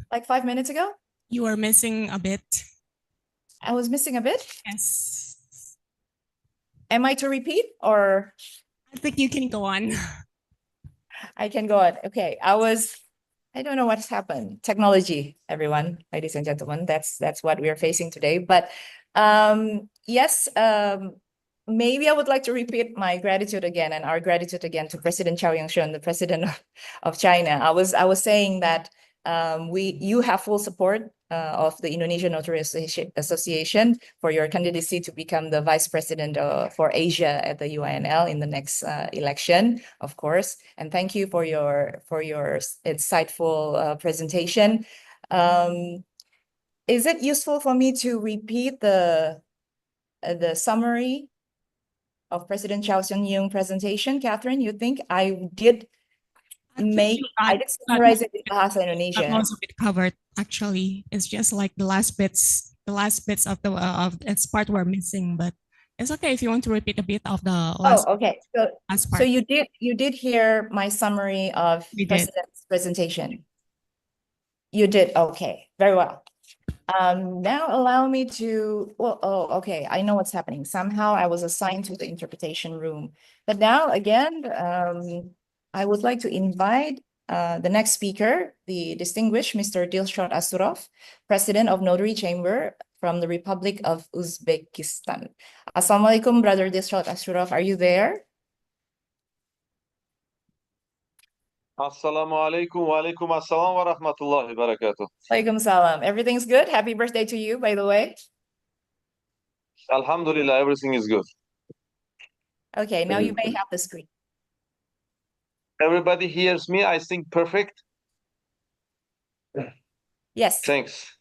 like 5 minutes ago? You are missing a bit. I was missing a bit. Yes. Am I to repeat or? I think you can go on. I can go on. Okay, I don't know what's happened. Technology, everyone, ladies and gentlemen, that's what we are facing today. But yes, maybe I would like to repeat my gratitude again and our gratitude again to President Chao Yang-shun, the president of China. I was saying that you have full support of the Indonesian Notary Association for your candidacy to become the vice president for Asia at the UINL in the next election, of course. And thank you for your insightful presentation. Is it useful for me to repeat the summary of President Chao Yang presentation, Catherine? You think I did summarize it in Bahasa Indonesia? Most of it covered, actually. It's just like the last bits of the of its part were missing, but it's okay if you want to repeat a bit of the last. Oh, okay. Last part. So you did hear my summary of President's presentation. You did. Okay, very well. Now allow me to, okay, I know what's happening. Somehow I was assigned to the interpretation room. But now again, I would like to invite the next speaker, the distinguished Mr. Dilshot Asurov, President of Notary Chamber from the Republic of Uzbekistan. Assalamualaikum, Brother Dilshot Asurov. Are you there? Assalamu alaikum wa alaikum assalam wa rahmatullahi wa barakatuh. Alaikum salam. Everything's good? Happy birthday to you, by the way. Alhamdulillah, everything is good. Okay, now you may have the screen. Everybody hears me, I think, perfect? Yes. Thanks.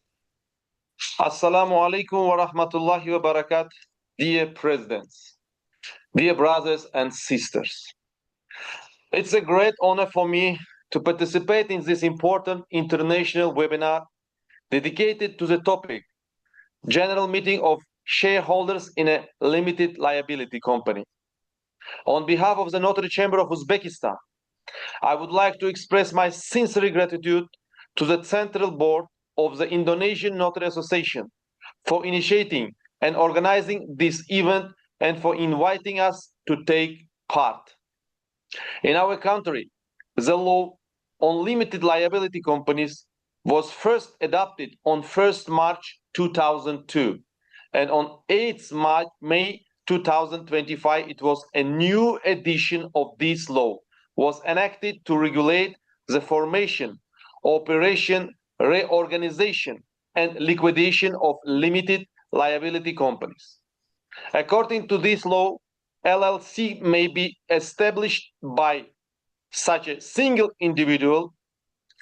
Assalamu alaikum wa rahmatullahi wa barakatuh. Dear presidents, dear brothers and sisters. It's a great honor for me to participate in this important international webinar dedicated to the topic, General Meeting of Shareholders in a Limited Liability Company. On behalf of the Notary Chamber of Uzbekistan, I would like to express my sincere gratitude to the Central Board of the Indonesian Notary Association for initiating and organizing this event and for inviting us to take part. In our country, the law on limited liability companies was first adopted on 1st March 2002, and on 8th May 2025, it was a new edition of this law was enacted to regulate the formation, operation, reorganization, and liquidation of limited liability companies. According to this law, LLC may be established by such a single individual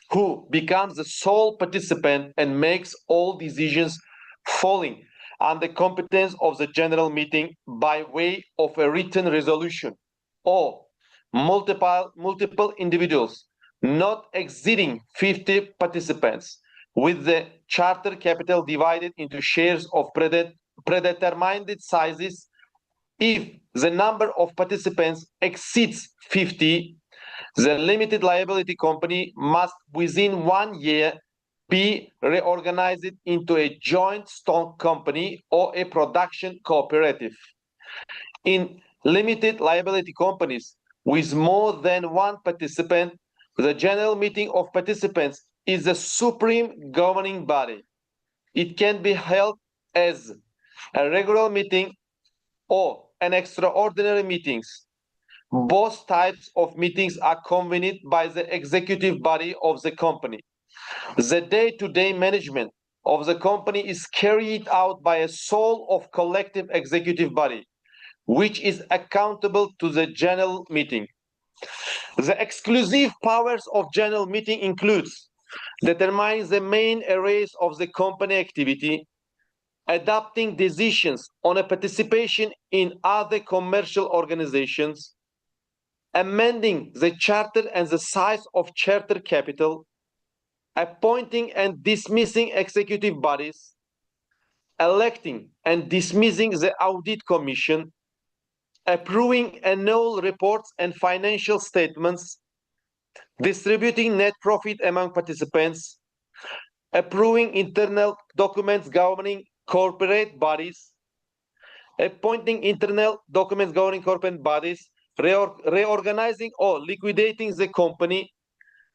who becomes the sole participant and makes all decisions falling under competence of the general meeting by way of a written resolution, or multiple individuals not exceeding 50 participants with the charter capital divided into shares of predetermined sizes. If the number of participants exceeds 50, the limited liability company must within 1 year be reorganized into a joint stock company or a production cooperative. In limited liability companies with more than one participant, the general meeting of participants is the supreme governing body. It can be held as a regular meeting or an extraordinary meetings. Both types of meetings are convened by the executive body of the company. The day-to-day management of the company is carried out by a soul of collective executive body, which is accountable to the general meeting. The exclusive powers of general meeting includes determining the main areas of the company activity, adopting decisions on a participation in other commercial organizations, amending the charter and the size of charter capital, appointing and dismissing executive bodies, electing and dismissing the audit commission, approving annual reports and financial statements, distributing net profit among participants, approving internal documents governing corporate bodies, appointing internal documents governing corporate bodies, reorganizing or liquidating the company,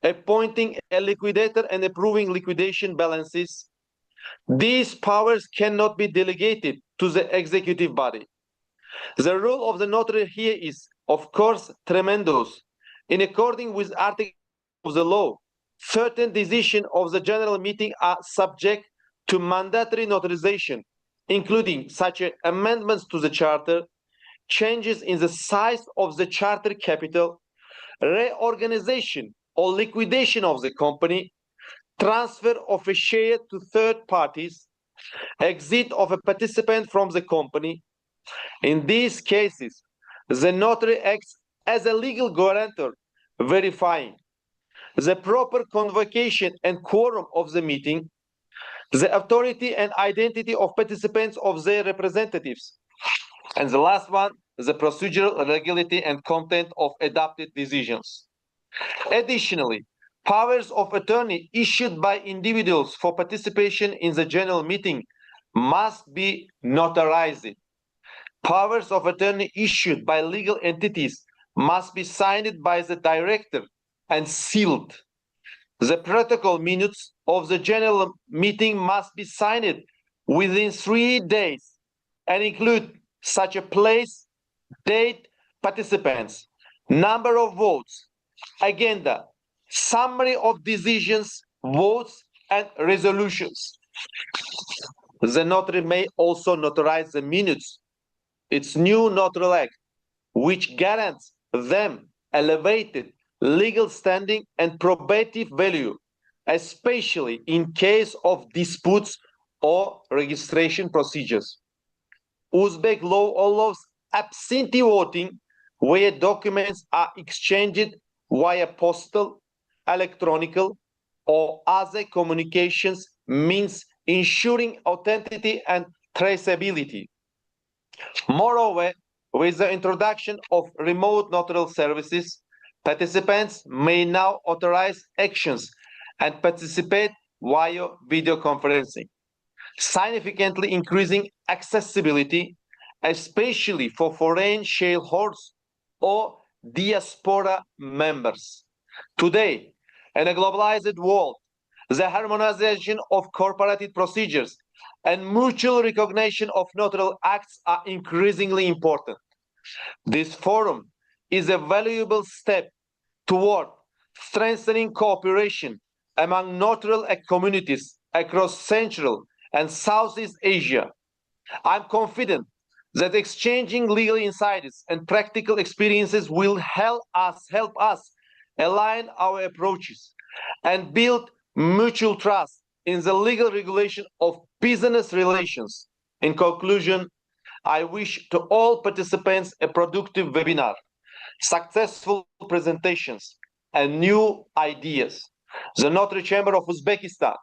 appointing a liquidator and approving liquidation balances. These powers cannot be delegated to the executive body. The role of the notary here is, of course, tremendous. In accordance with Article of the law, certain decisions of the general meeting are subject to mandatory notarization, including such amendments to the charter, changes in the size of the charter capital, reorganization or liquidation of the company, transfer of a share to third parties, exit of a participant from the company. In these cases, the notary acts as a legal guarantor, verifying the proper convocation and quorum of the meeting, the authority and identity of participants of their representatives, and the last one, the procedural legality and content of adopted decisions. Additionally, powers of attorney issued by individuals for participation in the general meeting must be notarized. Powers of attorney issued by legal entities must be signed by the director and sealed. The protocol minutes of the general meeting must be signed within 3 days and include such a place, date, participants, number of votes, agenda, summary of decisions, votes, and resolutions. The notary may also notarize the minutes. Its new notarial act, which guarantees them elevated legal standing and probative value, especially in case of disputes or registration procedures. Uzbek law allows absentee voting where documents are exchanged via postal, electronical, or other communications means, ensuring authenticity and traceability. Moreover, with the introduction of remote notarial services, participants may now authorize actions and participate via video conferencing, significantly increasing accessibility, especially for foreign shareholders or diaspora members. Today, in a globalized world, the harmonization of corporate procedures and mutual recognition of notarial acts are increasingly important. This forum is a valuable step toward strengthening cooperation among notarial communities across Central and Southeast Asia. I'm confident that exchanging legal insights and practical experiences will help us align our approaches and build mutual trust in the legal regulation of business relations. In conclusion, I wish to all participants a productive webinar, successful presentations, and new ideas. The Notary Chamber of Uzbekistan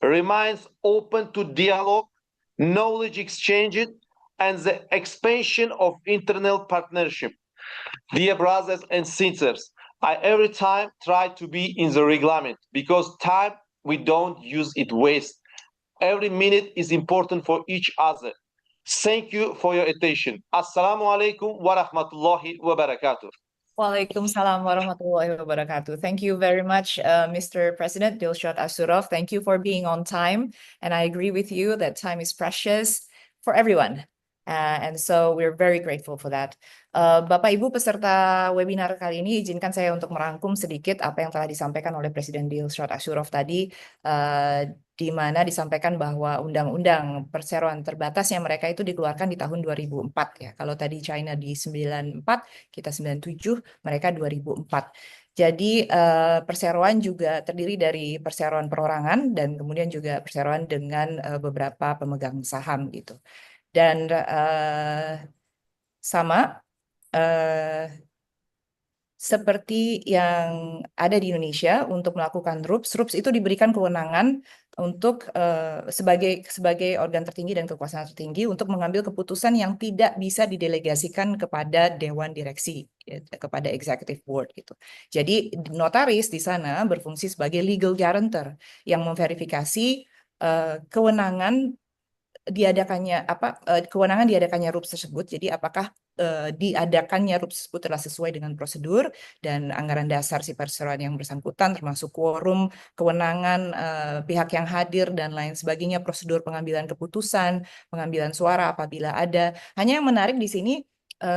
remains open to dialogue, knowledge exchange, and the expansion of internal partnership. Dear brothers and sisters, I every time try to be in the reglement because time we don't use it waste. Every minute is important for each other. Thank you for your attention. Assalamu alaikum wa rahmatullahi wa barakatuh. Waalaikumsalam warahmatullahi wabarakatuh. Thank you very much, Mr. President Dilshad Assurov. Thank you for being on time. And I agree with you that time is precious for everyone. And so we're very grateful for that. Bapak Ibu peserta webinar kali ini, izinkan saya untuk merangkum sedikit apa yang telah disampaikan oleh Presiden Dilshad Assurov tadi, di mana disampaikan bahwa undang-undang perseroan terbatas yang mereka itu dikeluarkan di tahun 2004 ya. Kalau tadi China di 94, kita 97, mereka 2004. Jadi perseroan juga terdiri dari perseroan perorangan dan kemudian juga perseroan dengan beberapa pemegang saham gitu. Dan sama seperti yang ada di Indonesia untuk melakukan RUPS, RUPS itu diberikan kewenangan untuk sebagai organ tertinggi dan kekuasaan tertinggi untuk mengambil keputusan yang tidak bisa didelegasikan kepada dewan direksi, kepada executive board gitu. Jadi notaris di sana berfungsi sebagai legal guarantor yang memverifikasi kewenangan diadakannya RUPS tersebut. Jadi apakah diadakannya RUPS tersebut telah sesuai dengan prosedur dan anggaran dasar si perseroan yang bersangkutan, termasuk quorum, kewenangan pihak yang hadir dan lain sebagainya, prosedur pengambilan keputusan, pengambilan suara apabila ada. Hanya yang menarik di sini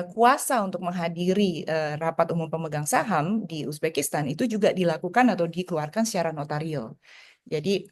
kuasa untuk menghadiri rapat umum pemegang saham di Uzbekistan itu juga dilakukan atau dikeluarkan secara notarial. Jadi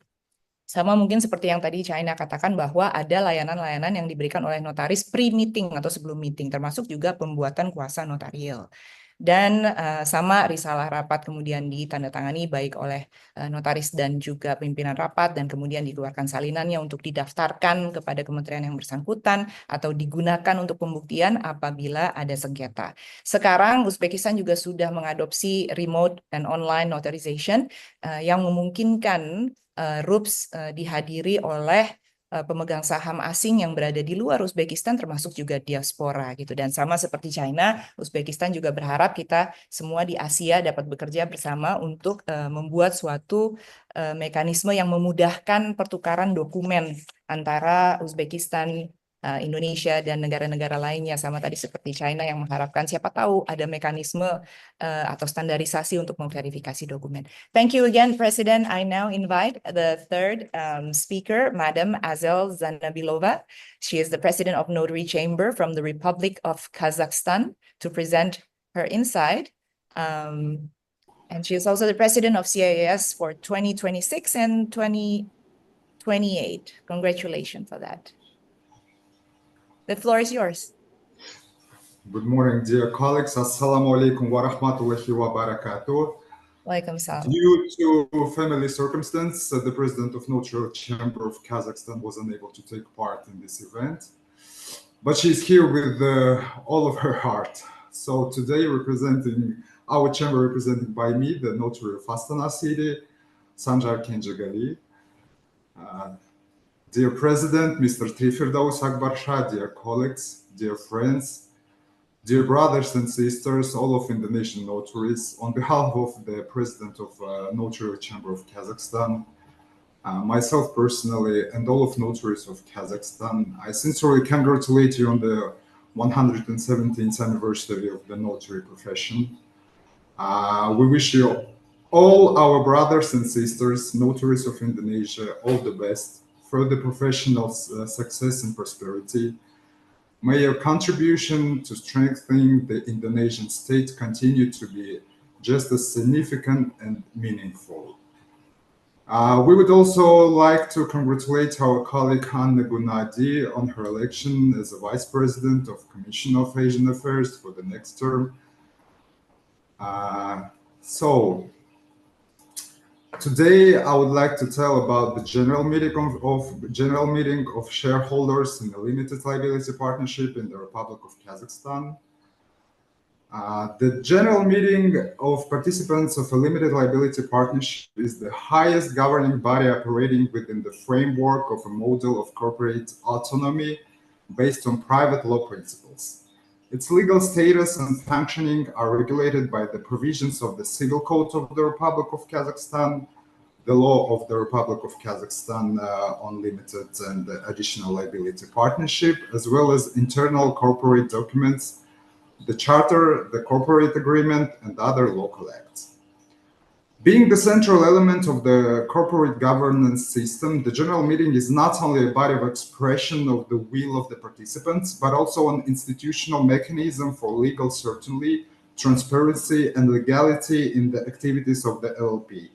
sama mungkin seperti yang tadi China katakan bahwa ada layanan-layanan yang diberikan oleh notaris pre-meeting atau sebelum meeting, termasuk juga pembuatan kuasa notarial. Dan sama risalah rapat kemudian ditandatangani baik oleh notaris dan juga pimpinan rapat dan kemudian dikeluarkan salinannya untuk didaftarkan kepada kementerian yang bersangkutan atau digunakan untuk pembuktian apabila ada sengketa. Sekarang Uzbekistan juga sudah mengadopsi remote and online notarization yang memungkinkan RUPS dihadiri oleh pemegang saham asing yang berada di luar Uzbekistan termasuk juga diaspora gitu. Dan sama seperti China, Uzbekistan juga berharap kita semua di Asia dapat bekerja bersama untuk membuat suatu mekanisme yang memudahkan pertukaran dokumen antara Uzbekistan, Indonesia dan negara-negara lainnya, sama tadi seperti China yang mengharapkan siapa tahu ada mekanisme atau standarisasi untuk memverifikasi dokumen. Thank you again, President. I now invite the third speaker, Madam Azel Zanabilova. She is the President of Notary Chamber from the Republic of Kazakhstan to present her insight. And she is also the President of CIAS for 2026 and 2028. Congratulations for that. The floor is yours. Good morning, dear colleagues. Assalamu alaikum wa rahmatullahi wa barakatuh. Waalaikumsalam. Due to family circumstance, the president of Notary Chamber of Kazakhstan was unable to take part in this event, but she's here with all of her heart. So today, representing our chamber, represented by me, the notary of Astana City, Sanjar Kenjagali. Dear President, Mr. Trifirdaus Akbarsha, dear colleagues, dear friends, dear brothers and sisters, all of Indonesian notaries, on behalf of the President of Notary Chamber of Kazakhstan, myself personally, and all of notaries of Kazakhstan, I sincerely congratulate you on the 117th anniversary of the notary profession. We wish you, all our brothers and sisters, notaries of Indonesia, all the best for the professional success and prosperity. May your contribution to strengthening the Indonesian state continue to be just as significant and meaningful. We would also like to congratulate our colleague Hanne Gunadi on her election as a Vice President of Commission of Asian Affairs for the next term. Today, I would like to tell about the general meeting of shareholders in a limited liability partnership in the Republic of Kazakhstan. The general meeting of participants of a limited liability partnership is the highest governing body operating within the framework of a model of corporate autonomy based on private law principles. Its legal status and functioning are regulated by the provisions of the Civil Code of the Republic of Kazakhstan, the law of the Republic of Kazakhstan on limited and additional liability partnership, as well as internal corporate documents, the charter, the corporate agreement, and other local acts. Being the central element of the corporate governance system, the general meeting is not only a body of expression of the will of the participants, but also an institutional mechanism for legal certainty, transparency, and legality in the activities of the LLP.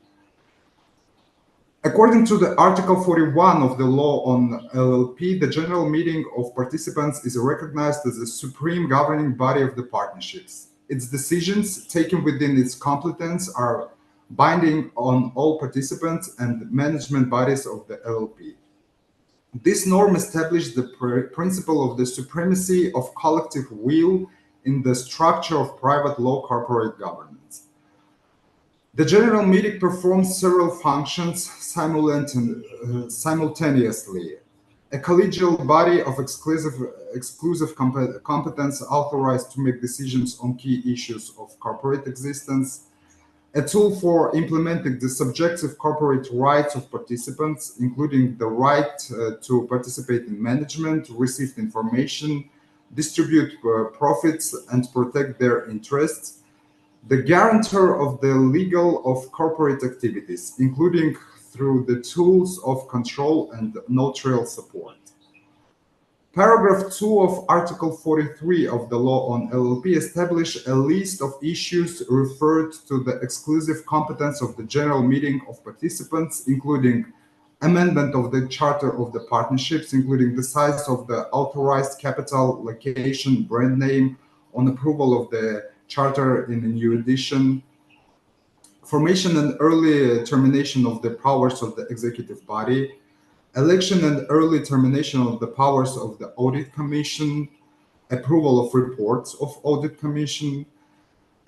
According to the Article 41 of the law on LLP, the general meeting of participants is recognized as the supreme governing body of the partnerships. Its decisions taken within its competence are binding on all participants and management bodies of the LLP. This norm established the principle of the supremacy of collective will in the structure of private law corporate governance. The general meeting performs several functions simultaneously. A collegial body of exclusive competence authorized to make decisions on key issues of corporate existence, a tool for implementing the subjective corporate rights of participants, including the right to participate in management, receive information, distribute profits, and protect their interests, the guarantor of the legal of corporate activities, including through the tools of control and notarial support. Paragraph 2 of Article 43 of the law on LLP established a list of issues referred to the exclusive competence of the general meeting of participants, including amendment of the charter of the partnerships, including the size of the authorized capital, location, brand name, on approval of the charter in a new edition, formation and early termination of the powers of the executive body, election and early termination of the powers of the Audit Commission, approval of reports of Audit Commission,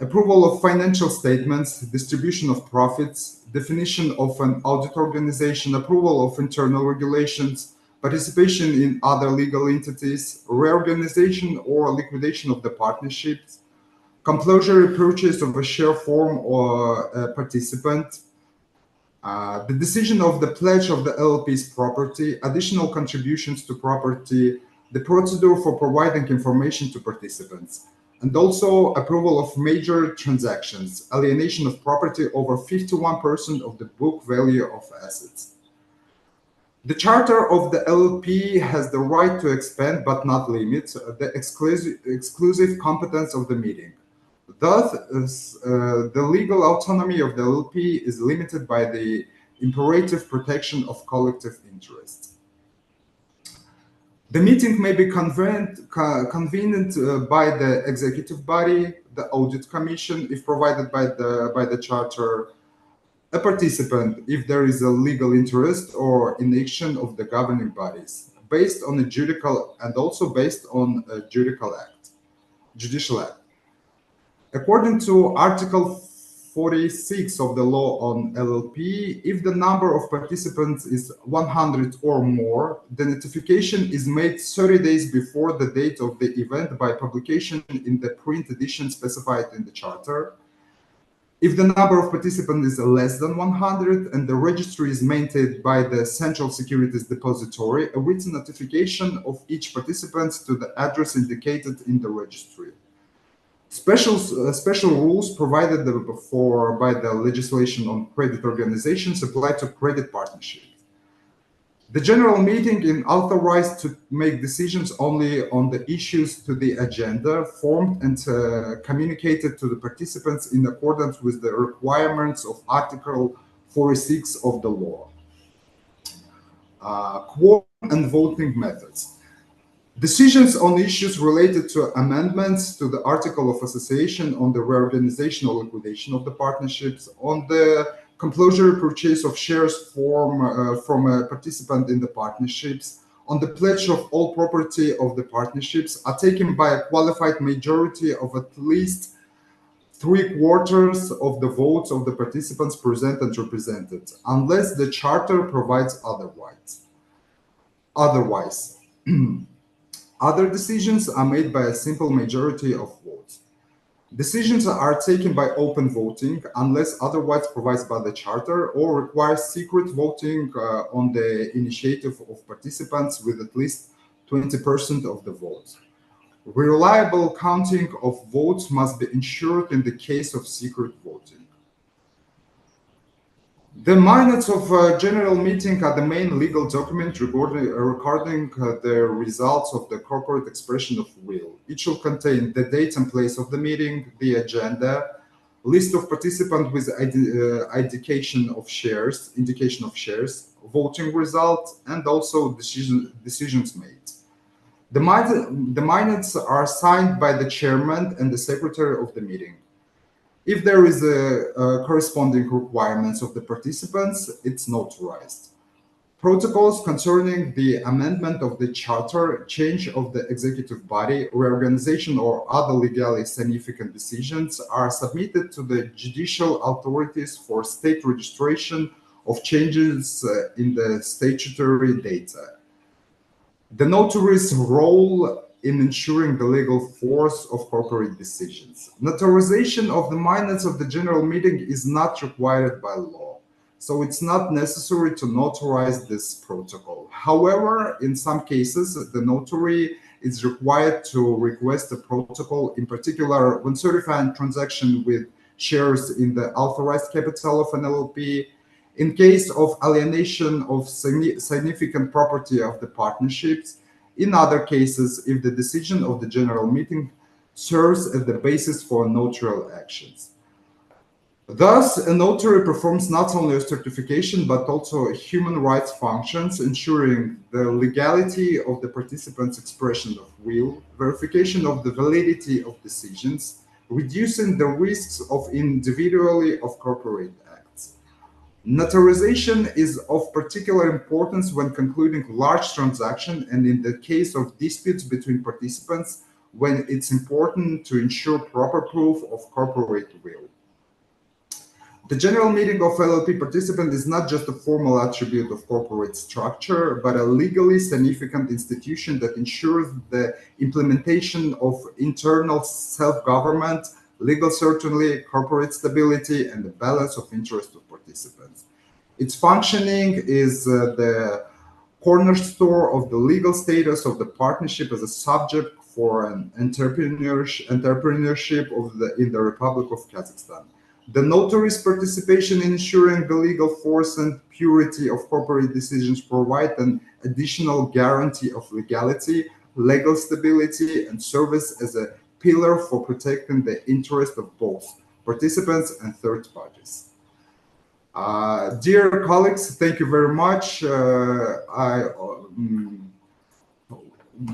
approval of financial statements, distribution of profits, definition of an audit organization, approval of internal regulations, participation in other legal entities, reorganization or liquidation of the partnerships, compulsory purchase of a share form or a participant, the decision of the pledge of the LLP's property, additional contributions to property, the procedure for providing information to participants, and also approval of major transactions, alienation of property over 51% of the book value of assets. The charter of the LLP has the right to expand but not limit the exclusive competence of the meeting. Thus, the legal autonomy of the LLP is limited by the imperative protection of collective interests. The meeting may be convened by the executive body, the audit commission, if provided by the charter, a participant, if there is a legal interest or inaction of the governing bodies, based on a judicial and also based on a judicial act. According to Article 46 of the law on LLP, if the number of participants is 100 or more, the notification is made 30 days before the date of the event by publication in the print edition specified in the charter. If the number of participants is less than 100 and the registry is maintained by the Central Securities Depository, a written notification of each participant to the address indicated in the registry. Special rules provided by the legislation on credit organizations apply to credit partnerships. The general meeting is authorized to make decisions only on the issues to the agenda, formed and communicated to the participants in accordance with the requirements of Article 46 of the law. Quorum and voting methods. Decisions on issues related to amendments to the Article of Association, on the reorganization or liquidation of the partnerships, on the compulsory purchase of shares from a participant in the partnerships, on the pledge of all property of the partnerships are taken by a qualified majority of at least 3/4 of the votes of the participants present and represented, unless the charter provides otherwise. Other decisions are made by a simple majority of votes. Decisions are taken by open voting unless otherwise provided by the Charter, or require secret voting on the initiative of participants with at least 20% of the votes. Reliable counting of votes must be ensured in the case of secret voting. The minutes of a general meeting are the main legal document recording the results of the corporate expression of will. It shall contain the date and place of the meeting, the agenda, list of participants with indication of shares, voting results, and also decisions made. The minutes are signed by the chairman and the secretary of the meeting. If there is a corresponding requirements of the participants, it's notarized. Protocols concerning the amendment of the charter, change of the executive body, reorganization, or other legally significant decisions are submitted to the judicial authorities for state registration of changes in the statutory data. The notary's role in ensuring the legal force of corporate decisions. Notarization of the minutes of the general meeting is not required by law, so it's not necessary to notarize this protocol. However, in some cases, the notary is required to request a protocol, in particular when certifying transaction with shares in the authorized capital of an LLP, in case of alienation of significant property of the partnerships. In other cases, if the decision of the general meeting serves as the basis for notarial actions. Thus, a notary performs not only a certification, but also human rights functions, ensuring the legality of the participants' expression of will, verification of the validity of decisions, reducing the risks of individually of corporate acts. Notarization is of particular importance when concluding large transactions and in the case of disputes between participants, when it's important to ensure proper proof of corporate will. The general meeting of LLP participant is not just a formal attribute of corporate structure, but a legally significant institution that ensures the implementation of internal self-government, legal certainty, corporate stability, and the balance of interest of participants. Its functioning is the cornerstone of the legal status of the partnership as a subject for an entrepreneurship in the Republic of Kazakhstan. The notary's participation in ensuring the legal force and purity of corporate decisions provide an additional guarantee of legality, legal stability, and service as a pillar for protecting the interest of both participants and third parties. Dear colleagues, thank you very much.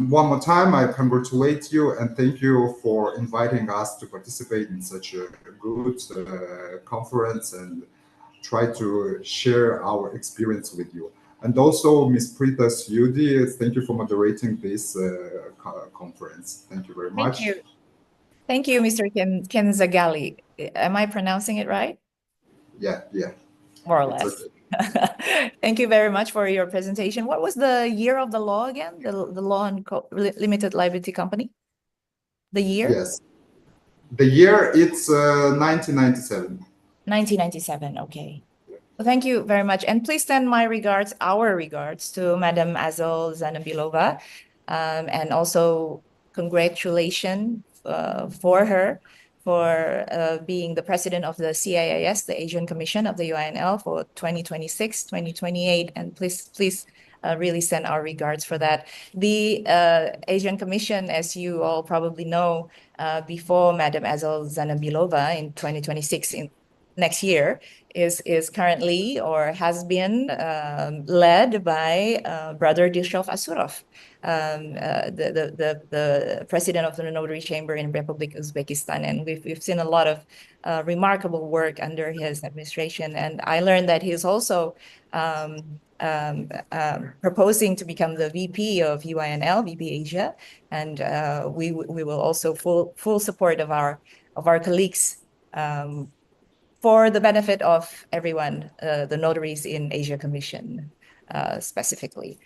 One more time, I congratulate you and thank you for inviting us to participate in such a good conference and try to share our experience with you. And also, Ms. Prita Syudi, thank you for moderating this conference. Thank you very much. Thank you. Thank you, Mr. Kenzagali. Am I pronouncing it right? Yeah. More or less. Okay. Thank you very much for your presentation. What was the year of the law again? The law on limited liability company? The year? Yes. The year, it's 1997. 1997, okay. Well, thank you very much. And please send my regards, our regards, to Madam Azal Zanabilova. And also congratulations for her for being the president of the CIIS, the Asian Commission of the UINL for 2026, 2028. And please really send our regards for that. The Asian Commission, as you all probably know, before Madam Azal Zanabilova in 2026, in next year, is currently or has been led by Brother Dilshov Asurov, the president of the Notary Chamber in Republic Uzbekistan. And we've seen a lot of remarkable work under his administration. And I learned that he's also proposing to become the VP of UINL, VP Asia. And we will also full support of our colleagues for the benefit of everyone, the notaries in Asia Commission specifically.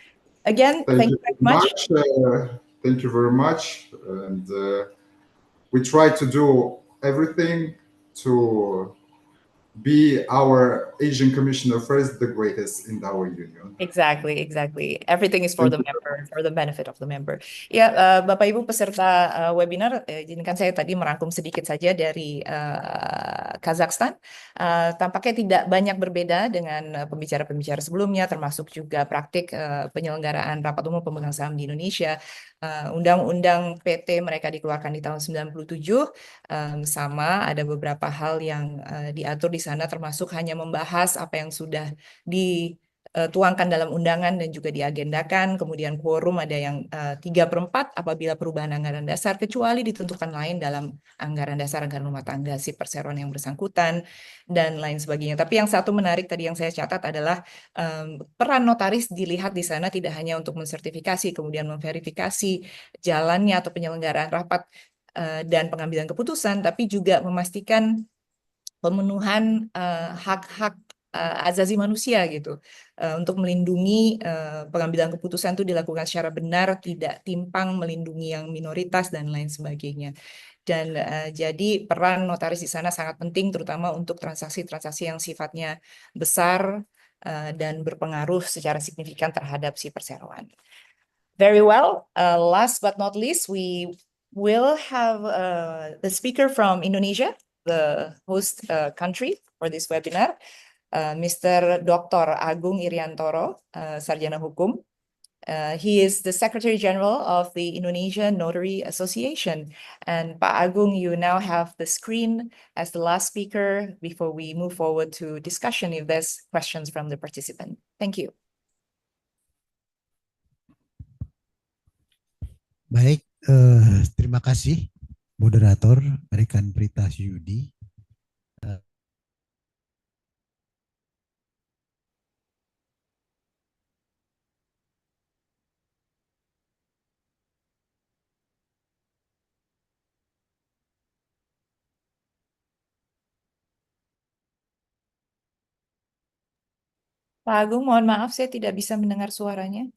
Again, thank you very much. Thank you very much. And we try to do everything to be our Asian Commissioner first, the greatest in our union. Exactly. Everything is for the member, for the benefit of the member. Ya, Bapak Ibu peserta webinar, izinkan saya tadi merangkum sedikit saja dari Kazakhstan. Tampaknya tidak banyak berbeda dengan pembicara-pembicara sebelumnya, termasuk juga praktik penyelenggaraan Rapat Umum Pemegang Saham di Indonesia. Undang-undang PT mereka dikeluarkan di tahun 97, sama ada beberapa hal yang diatur di sana, termasuk hanya membahas apa yang sudah dituangkan dalam undangan dan juga diagendakan. Kemudian quorum ada yang 3/4 apabila perubahan anggaran dasar, kecuali ditentukan lain dalam anggaran dasar, anggaran rumah tangga si perseroan yang bersangkutan, dan lain sebagainya. Tapi yang satu menarik tadi yang saya catat adalah peran notaris dilihat di sana tidak hanya untuk mensertifikasi, kemudian memverifikasi jalannya atau penyelenggaraan rapat dan pengambilan keputusan, tapi juga memastikan pemenuhan hak-hak asasi manusia gitu, untuk melindungi pengambilan keputusan itu dilakukan secara benar, tidak timpang, melindungi yang minoritas dan lain sebagainya. Dan jadi peran notaris di sana sangat penting, terutama untuk transaksi-transaksi yang sifatnya besar dan berpengaruh secara signifikan terhadap si perseroan. Very well. Last but not least, we will have the speaker from Indonesia, the host country for this webinar, Mr. Dr. Agung Iriantoro, Sarjana Hukum. He is the Secretary General of the Indonesian Notary Association. And Pak Agung, you now have the screen as the last speaker before we move forward to discussion if there's questions from the participant. Thank you. Baik, terima kasih moderator rekan Prita Yudi. Pak Agung, mohon maaf saya tidak bisa mendengar suaranya.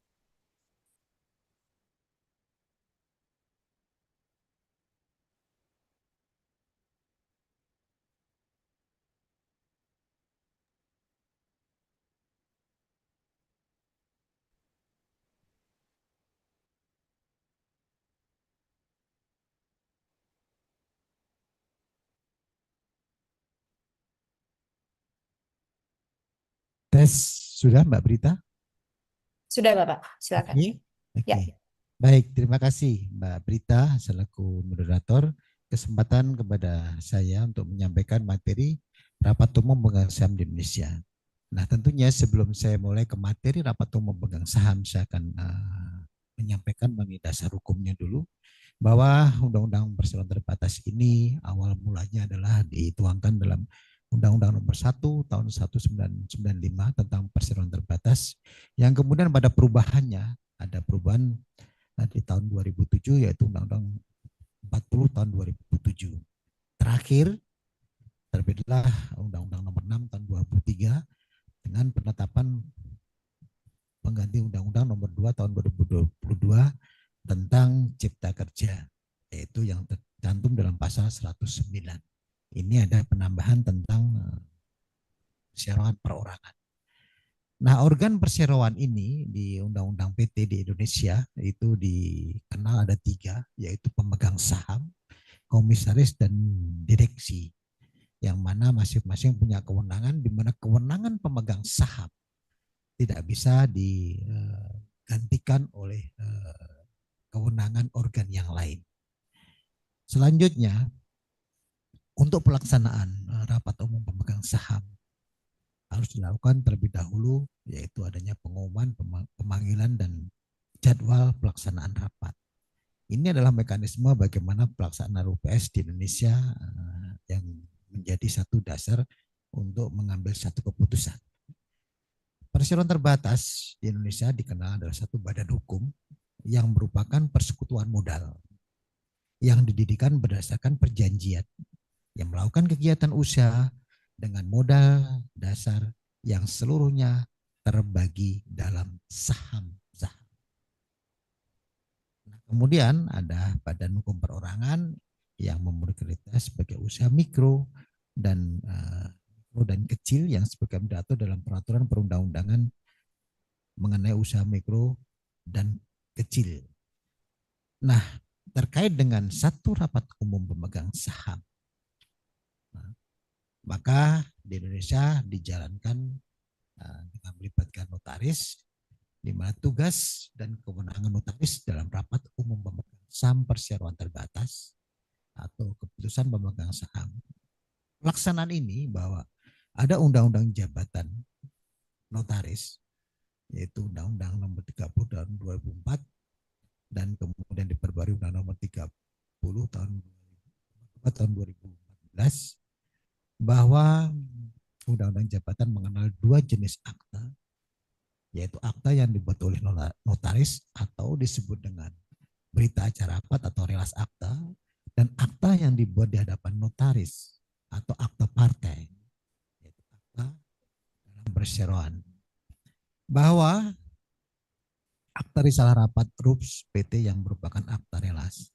Tes sudah Mbak Prita? Sudah Bapak, silakan. Oke. Ya. Baik, terima kasih Mbak Prita selaku moderator kesempatan kepada saya untuk menyampaikan materi Rapat Umum Pemegang Saham di Indonesia. Nah, tentunya sebelum saya mulai ke materi Rapat Umum Pemegang Saham, saya akan menyampaikan mengenai dasar hukumnya dulu, bahwa Undang-Undang Perseroan Terbatas ini awal mulanya adalah dituangkan dalam Undang-Undang Nomor 1 Tahun 1995 tentang Perseroan Terbatas, yang kemudian pada perubahannya ada perubahan di tahun 2007 yaitu Undang-Undang 40 tahun 2007. Terakhir terbitlah Undang-Undang Nomor 6 tahun 2003 dengan penetapan pengganti Undang-Undang Nomor 2 tahun 2022 tentang Cipta Kerja, yaitu yang tercantum dalam pasal 109. Ini ada penambahan tentang perseroan perorangan. Nah, organ perseroan ini di Undang-Undang PT di Indonesia itu dikenal ada 3, yaitu pemegang saham, komisaris, dan direksi, yang mana masing-masing punya kewenangan, di mana kewenangan pemegang saham tidak bisa digantikan oleh kewenangan organ yang lain. Selanjutnya, untuk pelaksanaan Rapat Umum Pemegang Saham harus dilakukan terlebih dahulu, yaitu adanya pengumuman, pemanggilan, dan jadwal pelaksanaan rapat. Ini adalah mekanisme bagaimana pelaksanaan RUPS di Indonesia yang menjadi satu dasar untuk mengambil satu keputusan. Perseroan Terbatas di Indonesia dikenal adalah satu badan hukum yang merupakan persekutuan modal yang didirikan berdasarkan perjanjian, yang melakukan kegiatan usaha dengan modal dasar yang seluruhnya terbagi dalam saham-saham. Nah, kemudian ada badan hukum perorangan yang memenuhi kriteria sebagai usaha mikro dan kecil yang sebagaimana diatur dalam peraturan perundang-undangan mengenai usaha mikro dan kecil. Nah, terkait dengan satu rapat umum pemegang saham, maka di Indonesia dijalankan dengan melibatkan notaris, di mana tugas dan kewenangan notaris dalam rapat umum pemegang saham Perseroan Terbatas atau keputusan pemegang saham. Pelaksanaan ini bahwa ada undang-undang jabatan notaris, yaitu Undang-Undang Nomor 30 tahun 2004 dan kemudian diperbarui Undang-Undang Nomor 30 tahun 2014, bahwa Undang-Undang jabatan mengenal dua jenis akta, yaitu akta yang dibuat oleh notaris atau disebut dengan berita acara rapat atau relas akta, dan akta yang dibuat di hadapan notaris atau akta partai, yaitu akta dalam perseroan. Bahwa akta risalah rapat RUPS PT yang merupakan akta relas,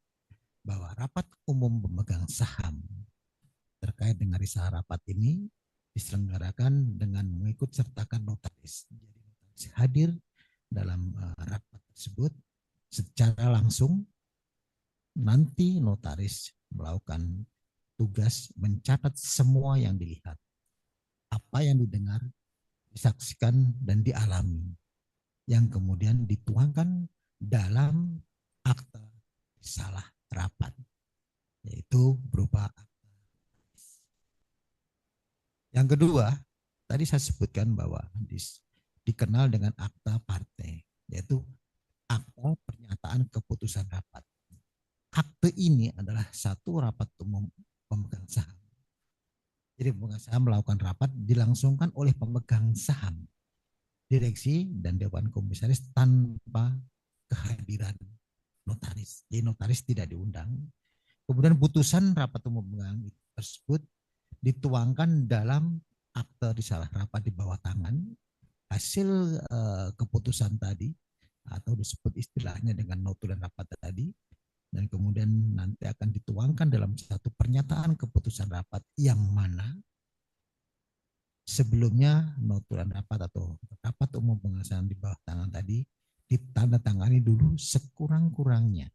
bahwa rapat umum pemegang saham terkait dengan risalah rapat ini diselenggarakan dengan mengikut sertakan notaris. Jadi notaris hadir dalam rapat tersebut secara langsung. Nanti notaris melakukan tugas mencatat semua yang dilihat, apa yang didengar, disaksikan, dan dialami, yang kemudian dituangkan dalam akta risalah rapat, yaitu berupa akta. Yang kedua, tadi saya sebutkan bahwa dikenal dengan akta partai, yaitu akta pernyataan keputusan rapat. Akte ini adalah satu rapat umum pemegang saham. Jadi pemegang saham melakukan rapat dilangsungkan oleh pemegang saham, direksi, dan dewan komisaris tanpa kehadiran notaris. Jadi notaris tidak diundang. Kemudian putusan rapat umum pemegang tersebut dituangkan dalam akte risalah rapat di bawah tangan. Hasil keputusan tadi atau disebut istilahnya dengan notulen rapat tadi, dan kemudian nanti akan dituangkan dalam satu pernyataan keputusan rapat yang mana sebelumnya notulen rapat atau rapat umum pengesahan di bawah tangan tadi ditandatangani dulu sekurang-kurangnya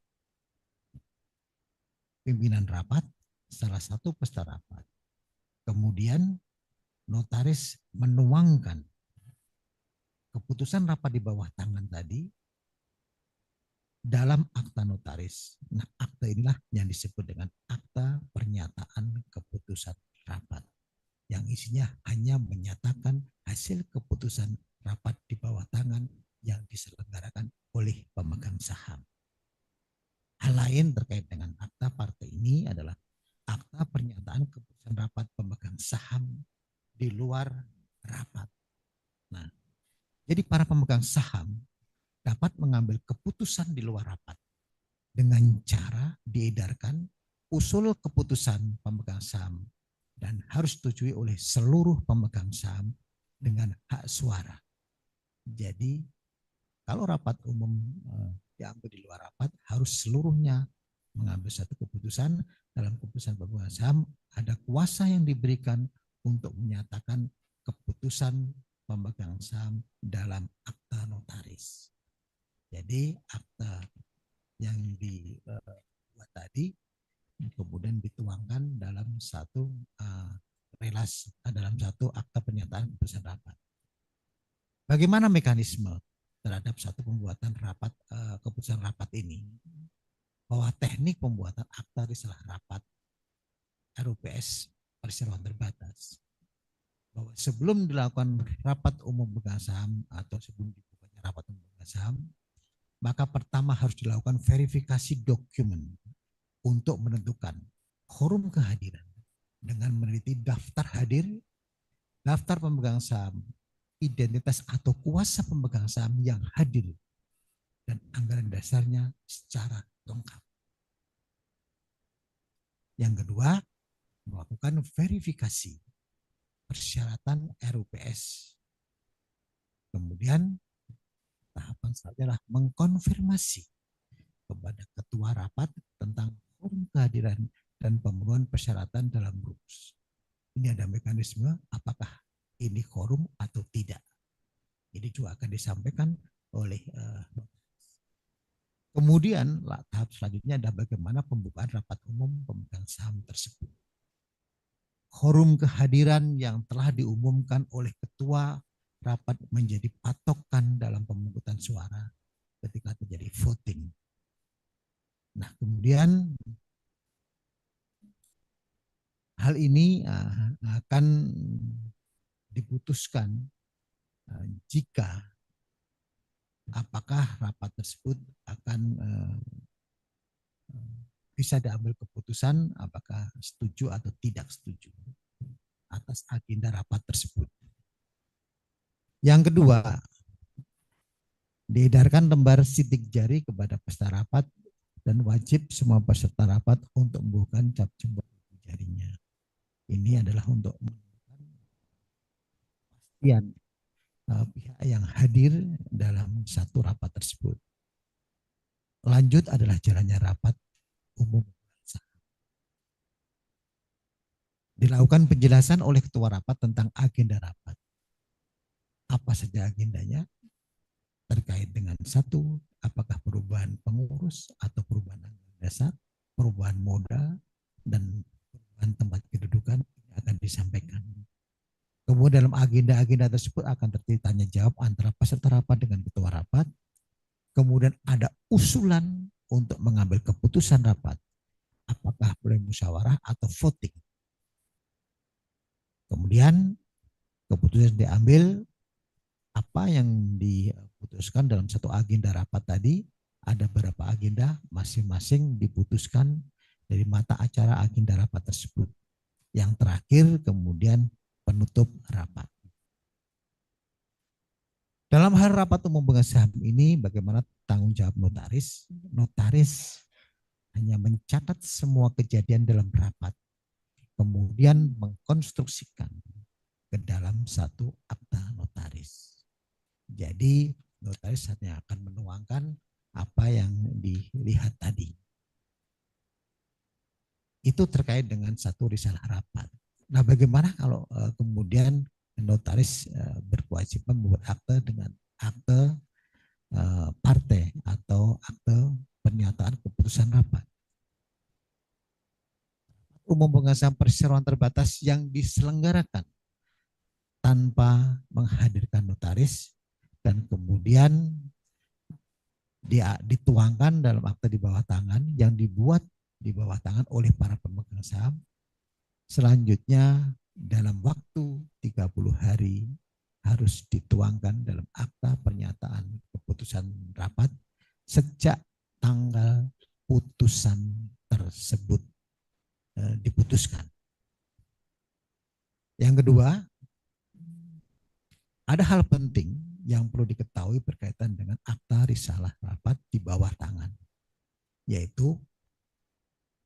pimpinan rapat, salah satu peserta rapat. Kemudian notaris menuangkan keputusan rapat di bawah tangan tadi dalam akta notaris. Nah, akta inilah yang disebut dengan akta pernyataan keputusan rapat, yang isinya hanya menyatakan hasil keputusan rapat di bawah tangan yang diselenggarakan oleh pemegang saham. Hal lain terkait dengan akta partai ini adalah akta pernyataan keputusan rapat pemegang saham di luar rapat. Nah, jadi para pemegang saham dapat mengambil keputusan di luar rapat dengan cara diedarkan usul keputusan pemegang saham dan harus disetujui oleh seluruh pemegang saham dengan hak suara. Jadi kalau rapat umum diambil di luar rapat, harus seluruhnya mengambil satu keputusan. Dalam keputusan pemegang saham ada kuasa yang diberikan untuk menyatakan keputusan pemegang saham dalam akta notaris. Jadi akta yang dibuat tadi kemudian dituangkan dalam satu dalam satu akta pernyataan keputusan rapat. Bagaimana mekanisme terhadap satu pembuatan rapat keputusan rapat ini? Bahwa teknik pembuatan akta risalah rapat RUPS Perseroan Terbatas, bahwa sebelum dilakukan rapat umum pemegang saham atau sebelum dibukanya rapat umum pemegang saham, maka pertama harus dilakukan verifikasi dokumen untuk menentukan quorum kehadiran dengan meneliti daftar hadir, daftar pemegang saham, identitas atau kuasa pemegang saham yang hadir, dan anggaran dasarnya secara lengkap. Yang kedua, melakukan verifikasi persyaratan RUPS. Kemudian tahapan selanjutnya adalah mengkonfirmasi kepada ketua rapat tentang quorum kehadiran dan pemenuhan persyaratan dalam RUPS. Ini ada mekanisme apakah ini quorum atau tidak. Ini juga akan disampaikan oleh kemudian tahap selanjutnya adalah bagaimana pembukaan rapat umum pemegang saham tersebut. Quorum kehadiran yang telah diumumkan oleh ketua rapat menjadi patokan dalam pemungutan suara ketika terjadi voting. Nah, kemudian hal ini akan diputuskan jika apakah rapat tersebut akan bisa diambil keputusan apakah setuju atau tidak setuju atas agenda rapat tersebut. Yang kedua, diedarkan lembar sidik jari kepada peserta rapat dan wajib semua peserta rapat untuk membuka cap jempol jarinya. Ini adalah untuk kepastian pihak yang hadir dalam satu rapat tersebut. Lanjut adalah jalannya rapat umum. Dilakukan penjelasan oleh ketua rapat tentang agenda rapat. Apa saja agendanya? Terkait dengan satu, apakah perubahan pengurus atau perubahan anggaran dasar, perubahan modal, dan perubahan tempat kedudukan akan disampaikan. Kemudian dalam agenda-agenda tersebut akan terjadi tanya jawab antara peserta rapat dengan ketua rapat. Kemudian ada usulan untuk mengambil keputusan rapat. Apakah boleh musyawarah atau voting. Kemudian keputusan diambil apa yang diputuskan dalam satu agenda rapat tadi. Ada beberapa agenda masing-masing diputuskan dari mata acara agenda rapat tersebut. Yang terakhir kemudian penutup rapat. Dalam hal rapat umum pemegang saham ini bagaimana tanggung jawab notaris? Notaris hanya mencatat semua kejadian dalam rapat, kemudian mengkonstruksikan ke dalam satu akta notaris. Jadi notaris hanya akan menuangkan apa yang dilihat tadi. Itu terkait dengan satu risalah rapat. Nah, bagaimana kalau kemudian notaris berkewajiban membuat akte dengan akte partai atau akte pernyataan keputusan rapat? Umum pemegang saham Perseroan Terbatas yang diselenggarakan tanpa menghadirkan notaris dan kemudian dia dituangkan dalam akte di bawah tangan yang dibuat di bawah tangan oleh para pemegang saham. Selanjutnya dalam waktu 30 hari harus dituangkan dalam akta pernyataan keputusan rapat sejak tanggal putusan tersebut diputuskan. Yang kedua, ada hal penting yang perlu diketahui berkaitan dengan akta risalah rapat di bawah tangan, yaitu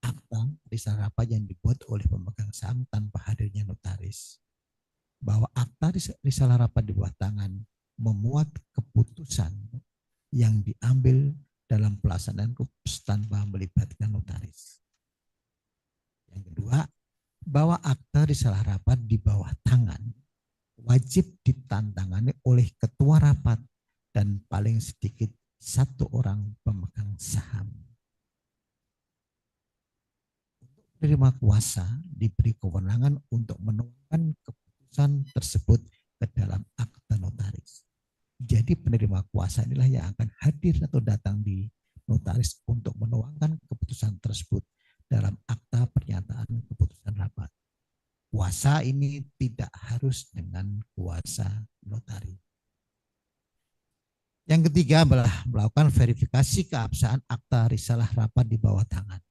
akta risalah rapat yang dibuat oleh pemegang saham tanpa hadirnya notaris. Bahwa akta risalah rapat di bawah tangan memuat keputusan yang diambil dalam pelaksanaan RUPS tanpa melibatkan notaris. Yang kedua, bahwa akta risalah rapat di bawah tangan wajib ditantangani oleh ketua rapat dan paling sedikit satu orang pemegang saham. Penerima kuasa diberi kewenangan untuk menuangkan keputusan tersebut ke dalam akta notaris. Jadi penerima kuasa inilah yang akan hadir atau datang di notaris untuk menuangkan keputusan tersebut dalam akta pernyataan keputusan rapat. Kuasa ini tidak harus dengan kuasa notaris. Yang ketiga adalah melakukan verifikasi keabsahan akta risalah rapat di bawah tangan,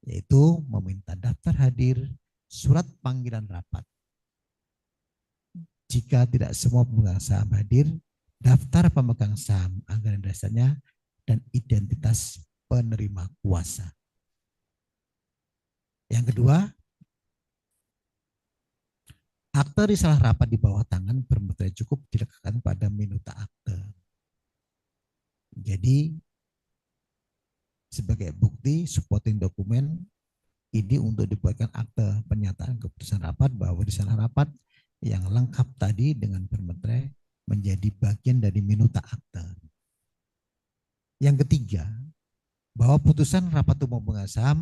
yaitu meminta daftar hadir, surat panggilan rapat. Jika tidak semua pemegang saham hadir, daftar pemegang saham, anggaran dasarnya, dan identitas penerima kuasa. Yang kedua, akte risalah rapat di bawah tangan bermaterai cukup dilekatkan pada minuta akte. Jadi, sebagai bukti supporting dokumen Ini untuk dibuatkan akte pernyataan keputusan rapat bahwa di sana rapat yang lengkap tadi dengan bermeterai menjadi bagian dari minuta akte. Yang ketiga, bahwa putusan rapat umum pemegang saham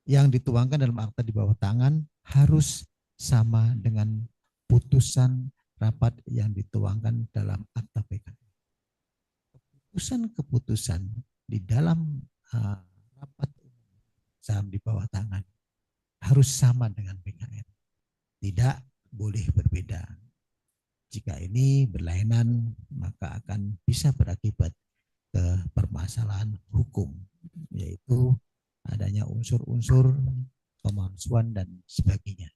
yang dituangkan dalam akte di bawah tangan harus sama dengan putusan rapat yang dituangkan dalam akta PK. Keputusan-keputusan di dalam rapat saham di bawah tangan harus sama dengan PKN. Tidak boleh berbeda. Jika ini berlainan, maka akan bisa berakibat ke permasalahan hukum, yaitu adanya unsur-unsur pemalsuan dan sebagainya.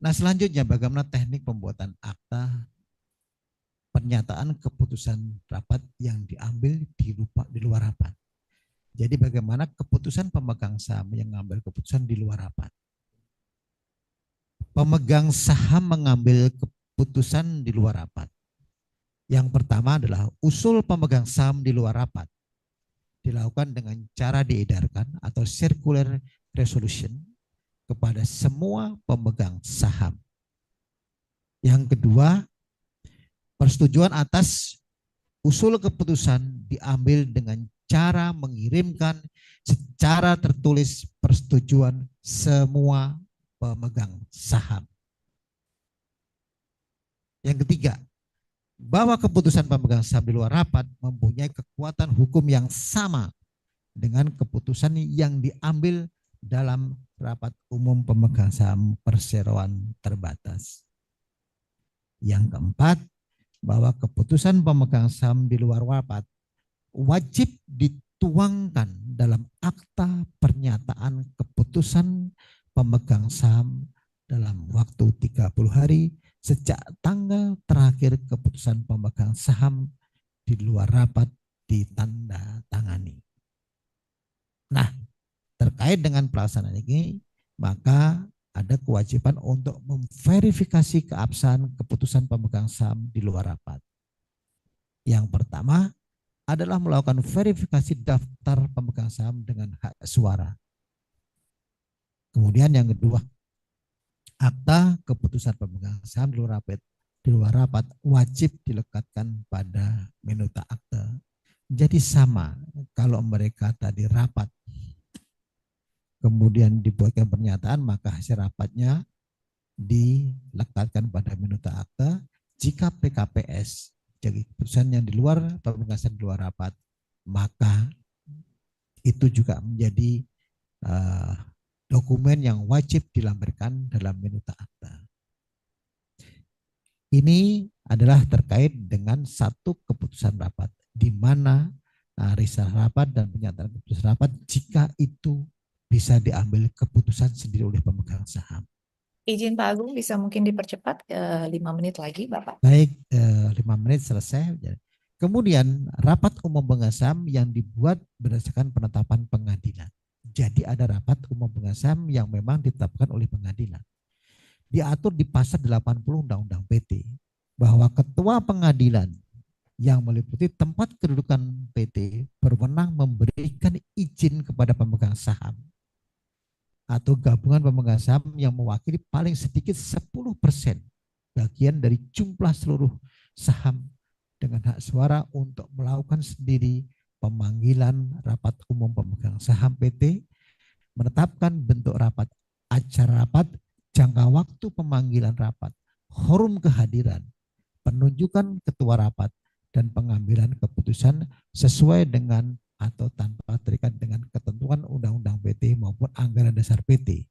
Nah, selanjutnya bagaimana teknik pembuatan akta pernyataan keputusan rapat yang diambil di luar rapat. Jadi bagaimana keputusan pemegang saham yang mengambil keputusan di luar rapat. Pemegang saham mengambil keputusan di luar rapat. Yang pertama adalah usul pemegang saham di luar rapat. Dilakukan dengan cara diedarkan atau circular resolution kepada semua pemegang saham. Yang kedua, persetujuan atas usul keputusan diambil dengan cara mengirimkan secara tertulis persetujuan semua pemegang saham. Yang ketiga, bahwa keputusan pemegang saham di luar rapat mempunyai kekuatan hukum yang sama dengan keputusan yang diambil dalam rapat umum pemegang saham Perseroan Terbatas. Yang keempat, bahwa keputusan pemegang saham di luar rapat wajib dituangkan dalam akta pernyataan keputusan pemegang saham dalam waktu 30 hari sejak tanggal terakhir keputusan pemegang saham di luar rapat ditandatangani. Nah, terkait dengan pelaksanaan ini, maka ada kewajiban untuk memverifikasi keabsahan keputusan pemegang saham di luar rapat. Yang pertama adalah melakukan verifikasi daftar pemegang saham dengan hak suara. Kemudian yang kedua, akta keputusan pemegang saham di luar rapat wajib dilekatkan pada minuta akte. Jadi sama kalau mereka tadi rapat kemudian dibuatkan pernyataan, maka hasil rapatnya dilekatkan pada minuta akte. Jika PKPS jadi keputusan yang di luar pemegang saham di luar rapat, maka itu juga menjadi dokumen yang wajib dilampirkan dalam minuta akta. Ini adalah terkait dengan satu keputusan rapat, di mana risalah rapat dan pernyataan keputusan rapat jika itu bisa diambil keputusan sendiri oleh pemegang saham. Izin Pak Agung bisa mungkin dipercepat 5 menit lagi Bapak. Baik, 5 menit selesai. Kemudian rapat umum pemegang saham yang dibuat berdasarkan penetapan pengadilan. Jadi ada rapat umum pemegang saham yang memang ditetapkan oleh pengadilan. Diatur di pasal 80 Undang-Undang PT bahwa ketua pengadilan yang meliputi tempat kedudukan PT berwenang memberikan izin kepada pemegang saham atau gabungan pemegang saham yang mewakili paling sedikit 10% bagian dari jumlah seluruh saham dengan hak suara untuk melakukan sendiri pemanggilan rapat umum pemegang saham PT, menetapkan bentuk rapat, acara rapat, jangka waktu pemanggilan rapat, forum kehadiran, penunjukan ketua rapat, dan pengambilan keputusan sesuai dengan atau tanpa terikat dengan ketentuan Undang-Undang PT maupun anggaran dasar PT.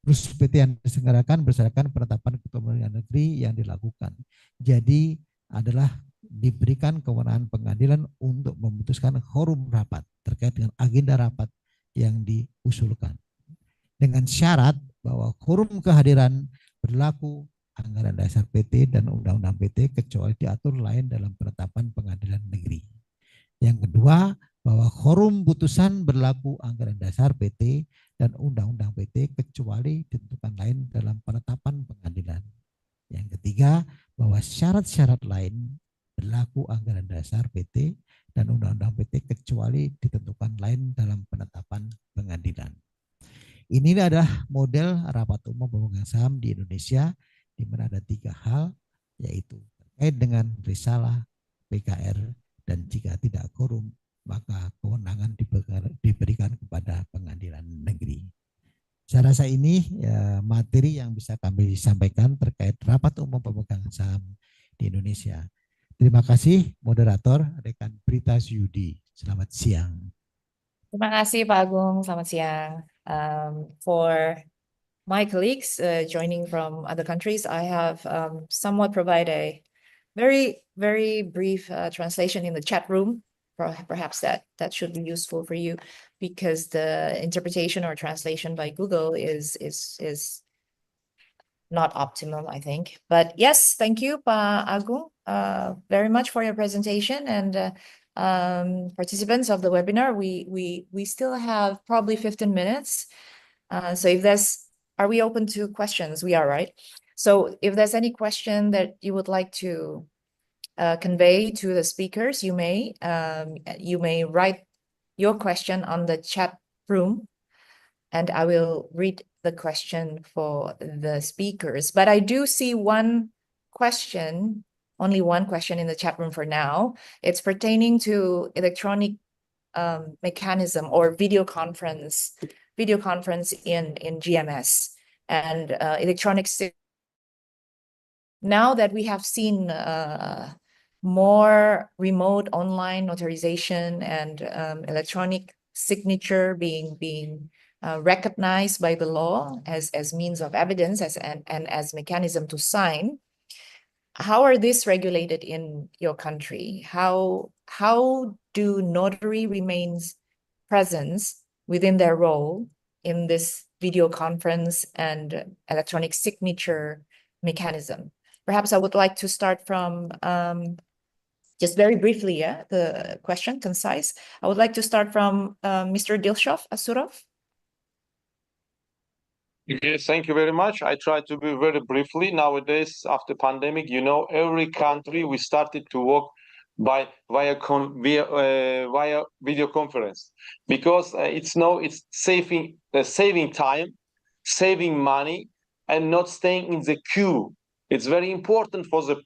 Terus PT yang diselenggarakan berdasarkan penetapan Ketua Pengadilan Negeri yang dilakukan. Jadi adalah diberikan kewenangan pengadilan untuk memutuskan forum rapat terkait dengan agenda rapat yang diusulkan. Dengan syarat bahwa forum kehadiran berlaku anggaran dasar PT dan Undang-Undang PT kecuali diatur lain dalam penetapan pengadilan negeri. Yang kedua, bahwa forum putusan berlaku anggaran dasar PT dan Undang-Undang PT kecuali ditentukan lain dalam penetapan pengadilan. Yang ketiga, bahwa syarat-syarat lain berlaku anggaran dasar PT dan Undang-Undang PT kecuali ditentukan lain dalam penetapan pengadilan. Ini adalah model rapat umum pemegang saham di Indonesia, di mana ada 3 hal, yaitu terkait dengan risalah, PKR, dan jika tidak korum, maka kewenangan diberikan kepada pengadilan negeri. Saya rasa ini materi yang bisa kami sampaikan terkait rapat umum pemegang saham di Indonesia. Terima kasih moderator rekan Prita Suyudi. Selamat siang. Terima kasih Pak Agung, selamat siang. For my colleagues joining from other countries, I have somewhat provide a very brief translation in the chat room. Perhaps that should be useful for you, because the interpretation or translation by Google is not optimum, I think. But yes, thank you, Pak Agung, very much for your presentation. And participants of the webinar, we still have probably 15 minutes. So if are we open to questions? We are, right? So if there's any question that you would like to convey to the speakers, you may write your question on the chat room, and I will read the question for the speakers. But I do see one question, only one question in the chat room for now. It's pertaining to electronic mechanism or video conference in GMS and electronic. Now that we have seen more remote online notarization and electronic signature being recognized by the law as means of evidence and as mechanism to sign, how are these regulated in your country? How do notary remains presence within their role in this video conference and electronic signature mechanism? Perhaps I would like to start from just very briefly, the question, concise. I would like to start from Mr. Dilshov Asurov. Yes, thank you very much. I try to be very briefly. Nowadays, after pandemic, every country we started to work via video conference, because it's saving time, saving money, and not staying in the queue. It's very important for the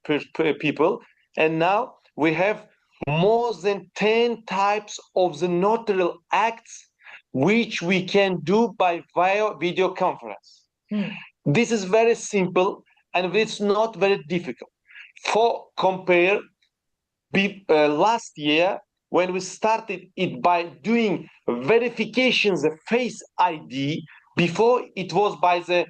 people. And now we have more than 10 types of the notarial acts which we can do via video conference. This is very simple and it's not very difficult. For compare, last year when we started it by doing verifications of Face ID, before it was by the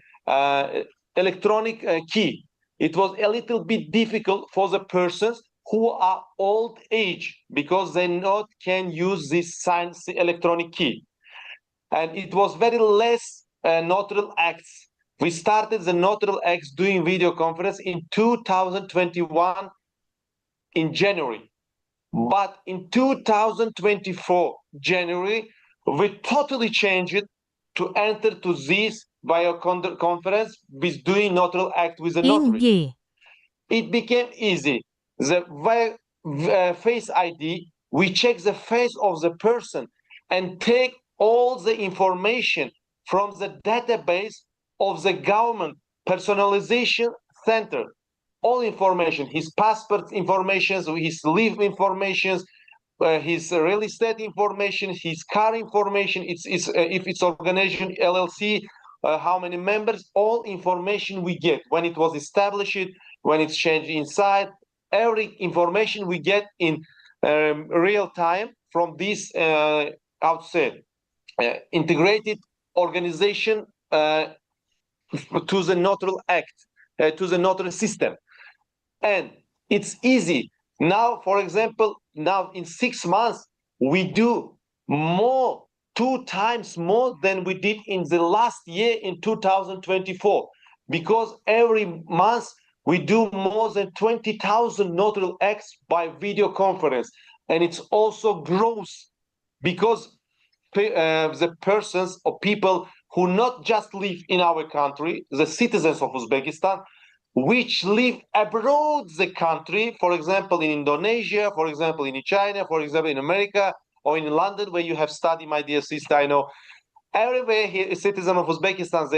electronic key. It was a little bit difficult for the persons who are old age, because they not can use this electronic key. And it was very less notarial acts. We started the notarial acts doing video conference in 2021 in January. But in 2024 January, we totally changed it to enter to this video conference with doing notarial act with a notary. It became easy. The Face ID, we check the face of the person and take all the information from the database of the government personalization center. All information, his passport information, his leave information, his real estate information, his car information, if it's organization LLC, how many members, all information we get when it was established, when it's changed inside, every information we get in real time from this outside integrated organization to the notarial act, to the notarial system. And it's easy. Now, for example, now in 6 months, we do 2 times more than we did in the last year in 2024, because every month we do more than 20,000 notarial acts by video conference. And it's also grows because the persons or people who not just live in our country, the citizens of Uzbekistan, which live abroad the country, for example, in Indonesia, for example, in China, for example, in America, or in London, where you have studied, my dear sister, I know. Everywhere here, citizen of Uzbekistan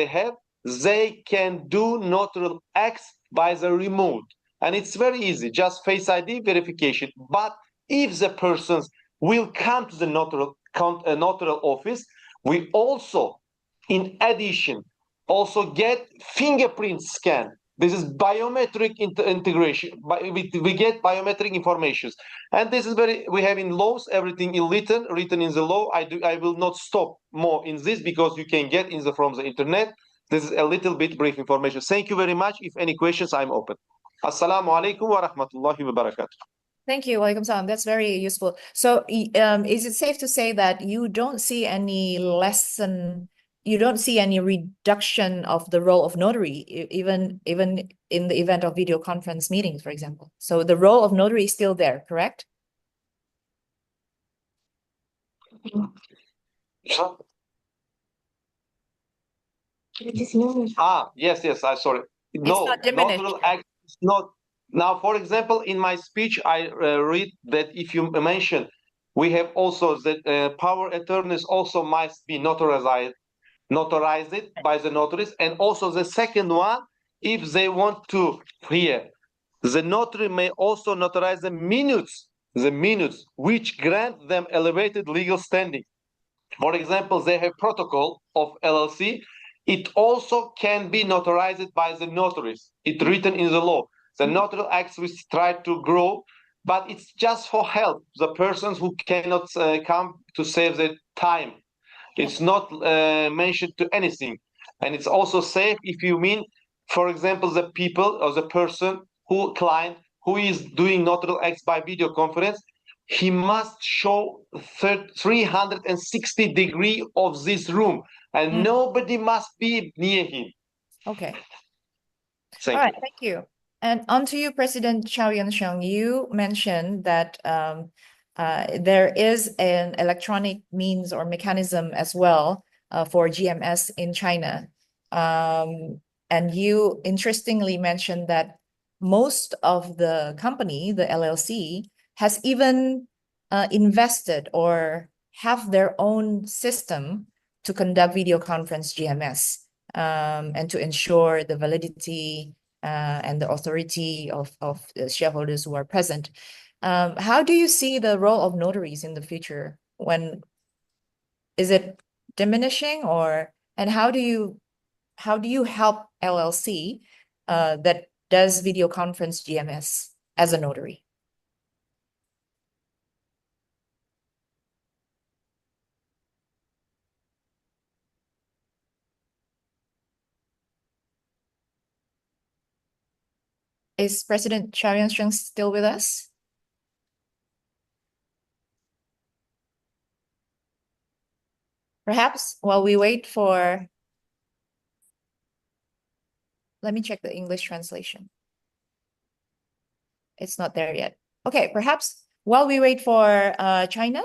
they can do notarial acts by the remote. And it's very easy, just Face ID verification. But if the persons will come to the notarial office, we also, in addition, also get fingerprint scan. This is biometric integration. We get biometric informations, and this is we have in laws everything written in the law. I will not stop more in this because you can get from the internet. This is a little bit brief information. Thank you very much. If any questions, I'm open. Assalamu alaikum wa rahmatullahi wa barakatuh. Thank you, Walaikum Salam. That's very useful. So is it safe to say that you don't see any you don't see any reduction of the role of notary, even in the event of video conference meetings, for example? So the role of notary is still there, correct? Yes, I'm sorry. No, not diminished. notarial act is not. Now, for example, in my speech, I read that if you mention, we have also that power attorneys also must be notarized by the notaries, and also the second one, if they want to hear, the notary may also notarize the minutes which grant them elevated legal standing. For example, they have protocol of LLC. It also can be notarized by the notaries. It's written in the law. The notarial acts we try to grow, but it's just for help. The persons who cannot come to save their time. It's not mentioned to anything. And it's also safe if you mean, for example, the people or the client who is doing notarial acts by video conference, he must show 360 degrees of this room, and nobody must be near him. Okay. Thank All right, thank you. And on to you, President Chow Yun-sheng. You mentioned that there is an electronic means or mechanism as well for GMS in China. And you interestingly mentioned that most of the company, the LLC, has even invested or have their own system to conduct video conference GMS and to ensure the validity and the authority of the shareholders who are present. How do you see the role of notaries in the future? Is it diminishing, and how do you help LLC that does video conference GMS as a notary? Is President Chow Yun-sheng still with us? Perhaps while we wait for, let me check the English translation. It's not there yet. Okay, perhaps while we wait for China,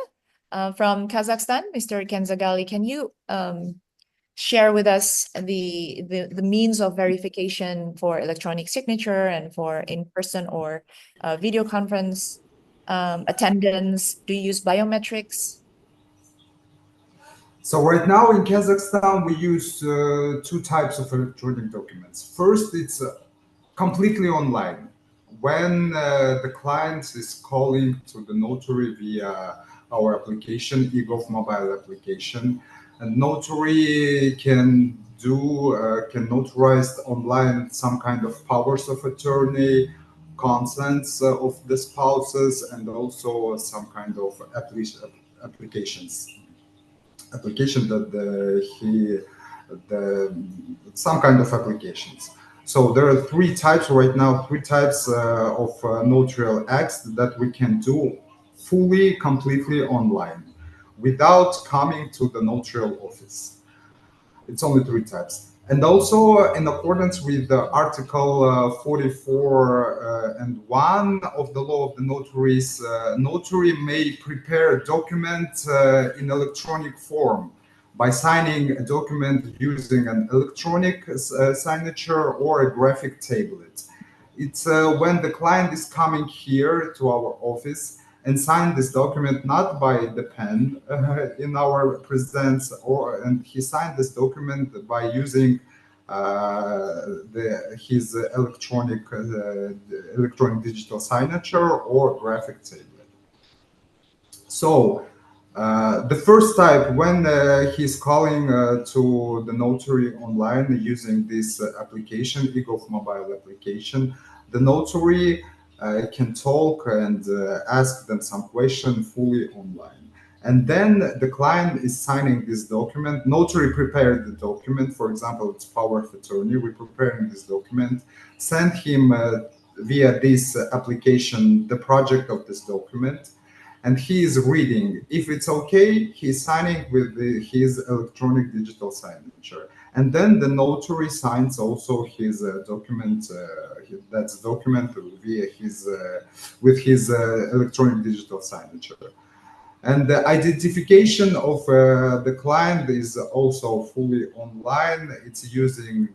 from Kazakhstan, Mr. Kenzagali, can you share with us the means of verification for electronic signature and for in-person or video conference attendance? Do you use biometrics? So right now in Kazakhstan, we use two types of electronic documents. First, it's completely online. When the client is calling to the notary via our application, eGov mobile application, and notary can notarize online some kind of powers of attorney, consents of the spouses, and also some kind of some kind of applications. So there are three types right now, of notarial acts that we can do completely online without coming to the notarial office. It's only three types. And also in accordance with the Article 44 and 1 of the law of the notaries, notary may prepare a document in electronic form, by signing a document using an electronic signature or a graphic tablet. It's when the client is coming here to our office and sign this document not by the pen in our presence, and he signed this document by using his electronic digital signature or graphic tablet. So the first type, when he's calling to the notary online using this application, eGov mobile application, the notary can talk and ask them some question fully online. And then the client is signing this document. Notary prepared the document. For example, it's power of attorney. We're preparing this document, send him via this application the project of this document, and he is reading. If it's okay, he's signing with his electronic digital signature. And then the notary signs also his document, that's document via his with his electronic digital signature. And the identification of the client is also fully online. It's using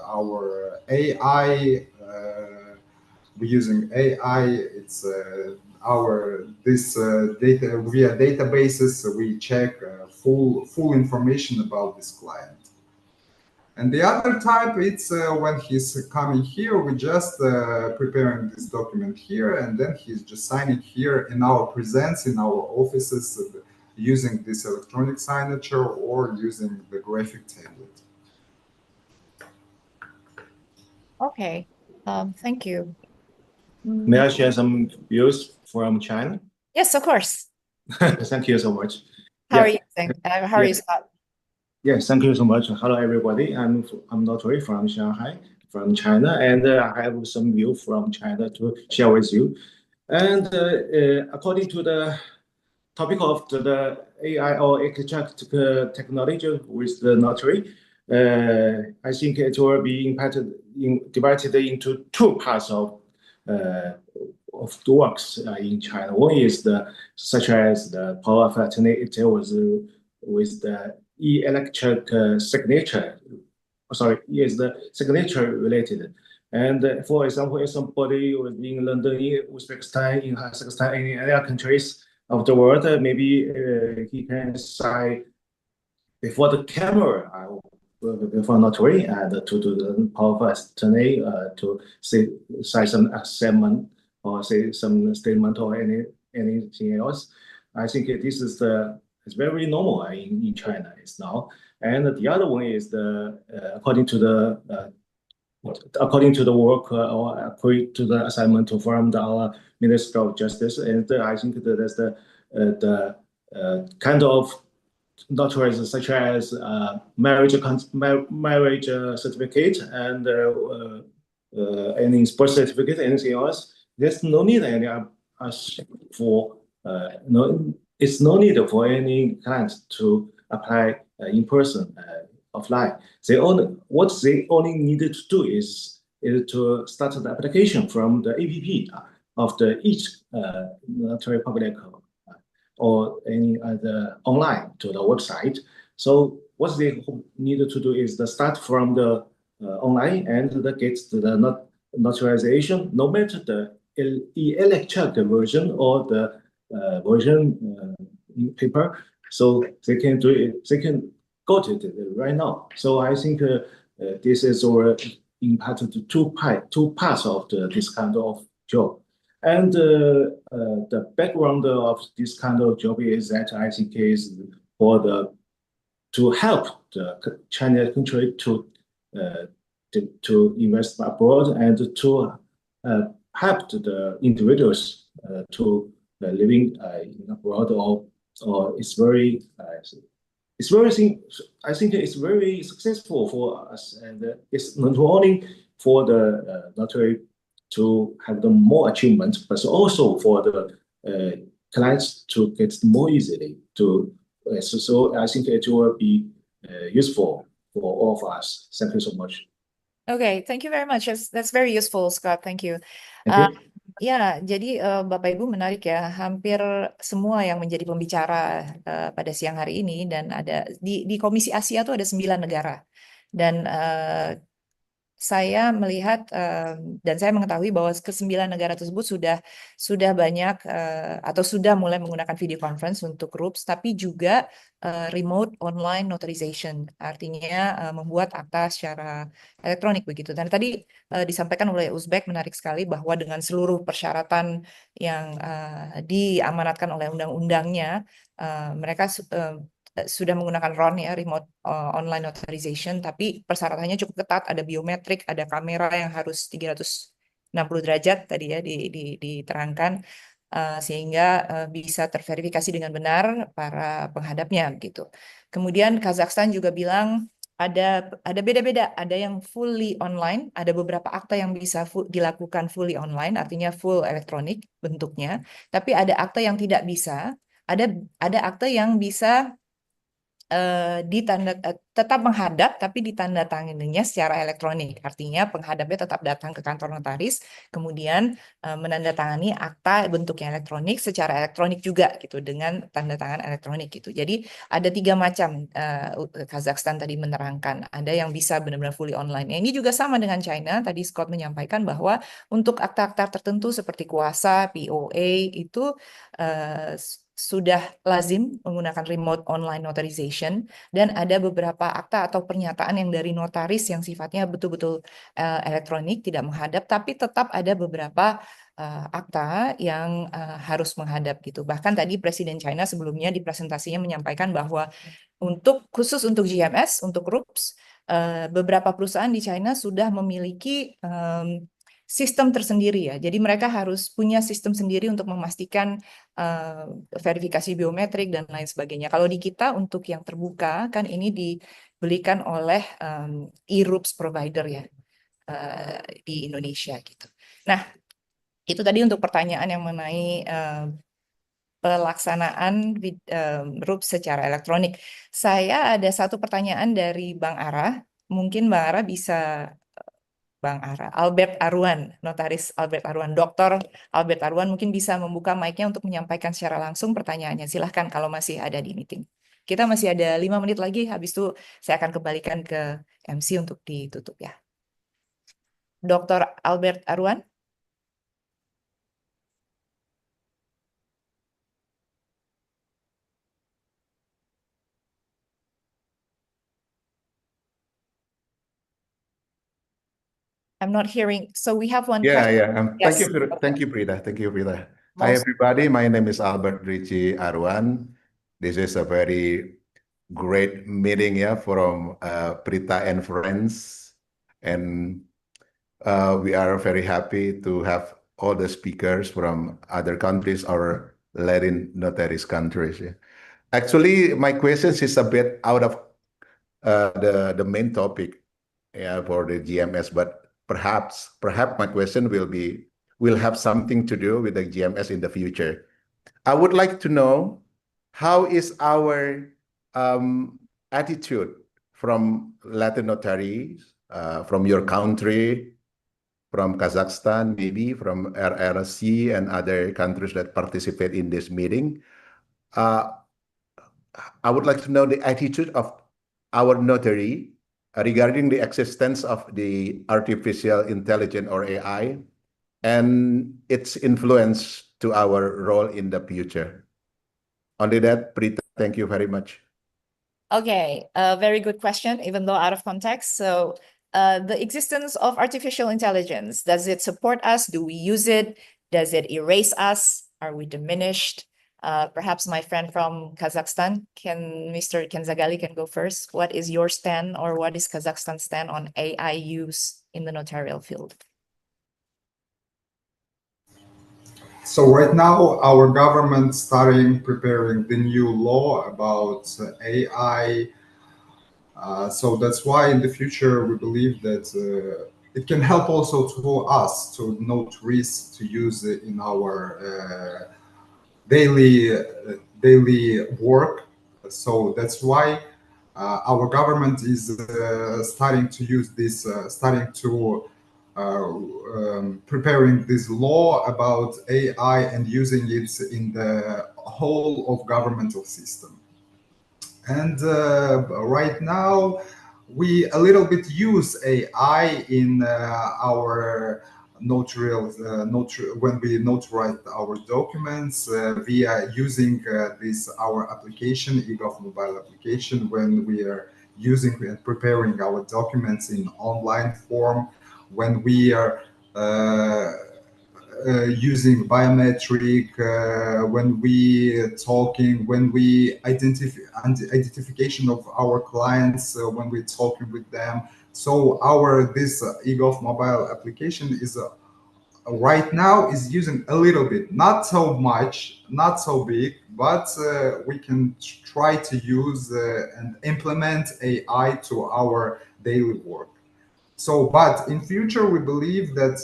our AI. We're using AI. It's data via databases. We check full information about this client. And the other type, it's when he's coming here, we just preparing this document here, and then he's just signing here in our presence, in our offices, using this electronic signature or using the graphic tablet. Okay, thank you. May I share some views from China? Yes, of course. Thank you so much. How are you, Scott? Yes, thank you so much. Hello, everybody. I'm notary from Shanghai, from China, and I have some view from China to share with you. And according to the topic of the AI or extract technology with the notary, I think it will be divided into two parts of the works in China. One is such as the power of attorney. It deals with the electric signature. Sorry, is the signature related. And for example, if somebody was in London, in Uzbekistan, in Kazakhstan, in any other countries of the world, maybe he can sign before the camera, before notary, and to do the power of attorney to sign some assessment or say some statement or anything else. I think this is it's very normal in China now. And the other one is according to the work or according to the assignment from our Minister of Justice, and I think that there's the kind of notaries such as marriage certificate and any birth certificate, anything else. There's no need it's no need for any client to apply in person, offline. What they only needed to do is to start the application from the app of each notary public or any other online to the website. So what they needed to do is to start from the online and get to the notarization, no matter the electronic version or the version in paper. So they can do it. They can go to it right now. So I think this is impacted two parts of this kind of job. And the background of this kind of job is that I think is to help the China country to invest abroad and to help the individuals to living abroad or it's very I think it's very successful for us, and it's not only for the notary to have the more achievements, but also for the clients to get more easily to. So I think it will be useful for all of us. Thank you so much. Okay, thank you very much. That's very useful, Scott. Thank you. Thank you. Ya, jadi Bapak Ibu menarik ya, hampir semua yang menjadi pembicara pada siang hari ini dan ada di Komisi Asia tuh ada 9 negara dan saya melihat dan saya mengetahui bahwa ke-9 negara tersebut sudah banyak atau sudah mulai menggunakan video conference untuk RUPS, tapi juga remote online notarization, artinya membuat akta secara elektronik begitu. Dan tadi disampaikan oleh Uzbek menarik sekali bahwa dengan seluruh persyaratan yang diamanatkan oleh undang-undangnya, mereka sudah menggunakan RON ya, remote online notarization, tapi persyaratannya cukup ketat, ada biometrik, ada kamera yang harus 360 derajat tadi ya diterangkan, sehingga bisa terverifikasi dengan benar para penghadapnya gitu. Kemudian Kazakhstan juga bilang ada beda-beda, ada yang fully online, ada beberapa akta yang bisa dilakukan fully online, artinya full elektronik bentuknya, tapi ada akta yang tidak bisa, ada akta yang bisa tetap menghadap tapi ditandatanganinya secara elektronik. Artinya penghadapnya tetap datang ke kantor notaris, kemudian menandatangani akta bentuknya elektronik secara elektronik juga gitu dengan tanda tangan elektronik gitu. Jadi ada 3 macam Kazakhstan tadi menerangkan. Ada yang bisa benar-benar fully online. Nah, ini juga sama dengan China. Tadi Scott menyampaikan bahwa untuk akta-akta tertentu seperti kuasa, POA itu sudah lazim menggunakan remote online notarization dan ada beberapa akta atau pernyataan yang dari notaris yang sifatnya betul-betul elektronik, tidak menghadap, tapi tetap ada beberapa akta yang harus menghadap gitu. Bahkan tadi Presiden China sebelumnya di presentasinya menyampaikan bahwa khusus untuk GMS, untuk RUPS, beberapa perusahaan di China sudah memiliki sistem tersendiri ya. Jadi mereka harus punya sistem sendiri untuk memastikan verifikasi biometrik dan lain sebagainya. Kalau di kita untuk yang terbuka kan ini dibelikan oleh e-RUPS provider ya di Indonesia gitu. Nah, itu tadi untuk pertanyaan yang mengenai pelaksanaan RUPS secara elektronik. Saya ada satu pertanyaan dari Bang Ara. Mungkin Bang Ara bisa Albert Arwan, notaris Albert Arwan, Dr. Albert Arwan mungkin bisa membuka mic-nya untuk menyampaikan secara langsung pertanyaannya. Silahkan kalau masih ada di meeting. Kita masih ada 5 menit lagi, habis itu saya akan kembalikan ke MC untuk ditutup ya. Dr. Albert Arwan. I'm not hearing. So we have one question. Thank Yes. you, Prita. Thank you, Prita. Hi, everybody. My name is Albert Richie Arwan. This is a very great meeting from Prita and friends, and we are very happy to have all the speakers from other countries or Latin notaris countries. Actually, my questions is a bit out of the main topic for the GMS, but perhaps my question will have something to do with the GMS in the future. I would like to know how is our attitude from Latin notaries, from your country, from Kazakhstan, maybe from RRC and other countries that participate in this meeting. I would like to know the attitude of our notary regarding the existence of the artificial intelligence or AI and its influence to our role in the future. Only that, Prita, thank you very much. Okay, a very good question, even though out of context. So the existence of artificial intelligence, does it support us? Do we use it? Does it erase us? Are we diminished? Perhaps my friend from Kazakhstan, Mr. Kenzagali can go first. What is your stand or what is Kazakhstan's stand on AI use in the notarial field? So right now, our government starting preparing the new law about AI. So that's why in the future, we believe that it can help also to us, to notaries, to use it in our daily work. So that's why our government is starting to use this, starting to preparing this law about AI and using it in the whole of governmental system. And right now, we a little bit use AI in our notarial when we notarize our documents via using this our application, eGov mobile application, when we are using and preparing our documents in online form, when we are using biometric, when we talking, when we identification of our clients, when we're talking with them. So this eGov mobile application is right now is using a little bit, not so much, not so big, but we can try to use and implement AI to our daily work. So, but in future, we believe that,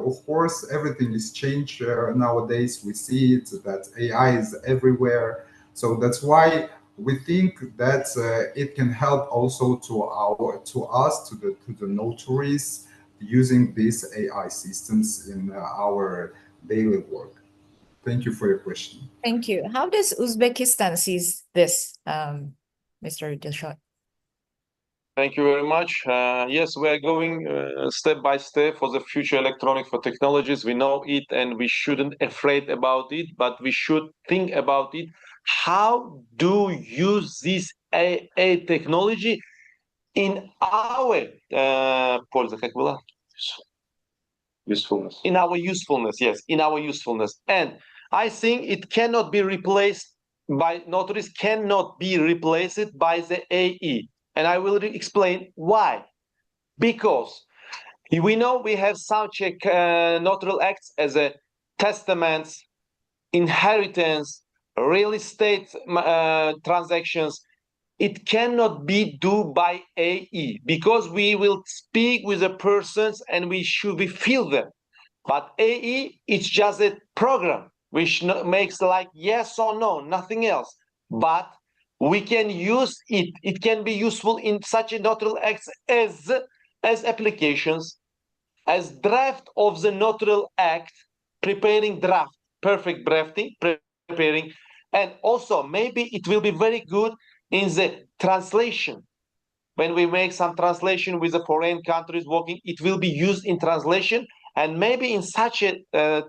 of course, everything is changed nowadays. We see it that AI is everywhere. So that's why we think that it can help also to us, to the notaries, using these AI systems in our daily work. Thank you for your question. Thank you. How does Uzbekistan sees this, Mr. Dilshad? Thank you very much. Yes, we are going step by step for the future electronic for technologies. We know it and we shouldn't afraid about it, but we should think about it. How do use this AI technology in our usefulness? In our usefulness, yes, in our usefulness. And I think it cannot be replaced by notaries, cannot be replaced by the AI. And I will explain why. Because we know we have such a notarial acts as a testaments, inheritance, real estate transactions. It cannot be done by AI because we will speak with the persons and we feel them. But AI, it's just a program which makes like yes or no, nothing else. But we can use it. It can be useful in such a notarial acts as applications, as draft of the notarial act, preparing draft, perfect drafting, preparing, and also maybe it will be very good in the translation. When we make some translation with the foreign countries working, it will be used in translation and maybe in such a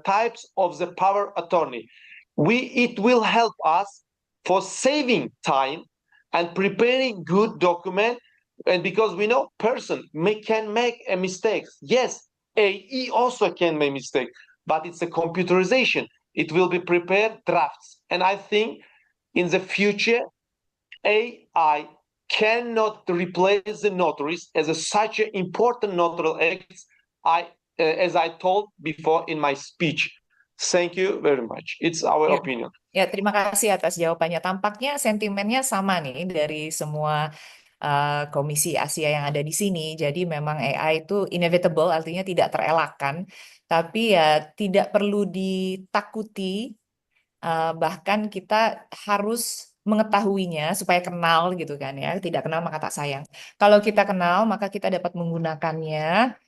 types of the power attorney. It will help us for saving time and preparing good document. And because we know person can make a mistake. Yes, AI also can make mistake, but it's a computerization. It will be prepared drafts. And I think in the future, AI cannot replace the notaries as such an important notarial act, as I told before in my speech. Thank you very much. It's our opinion. Ya, terima kasih atas jawabannya. Tampaknya sentimennya sama nih dari semua komisi Asia yang ada di sini. Jadi memang AI itu inevitable, artinya tidak terelakkan. Tapi ya tidak perlu ditakuti, bahkan kita harus mengetahuinya supaya kenal gitu kan ya. Tidak kenal maka tak sayang. Kalau kita kenal maka kita dapat menggunakannya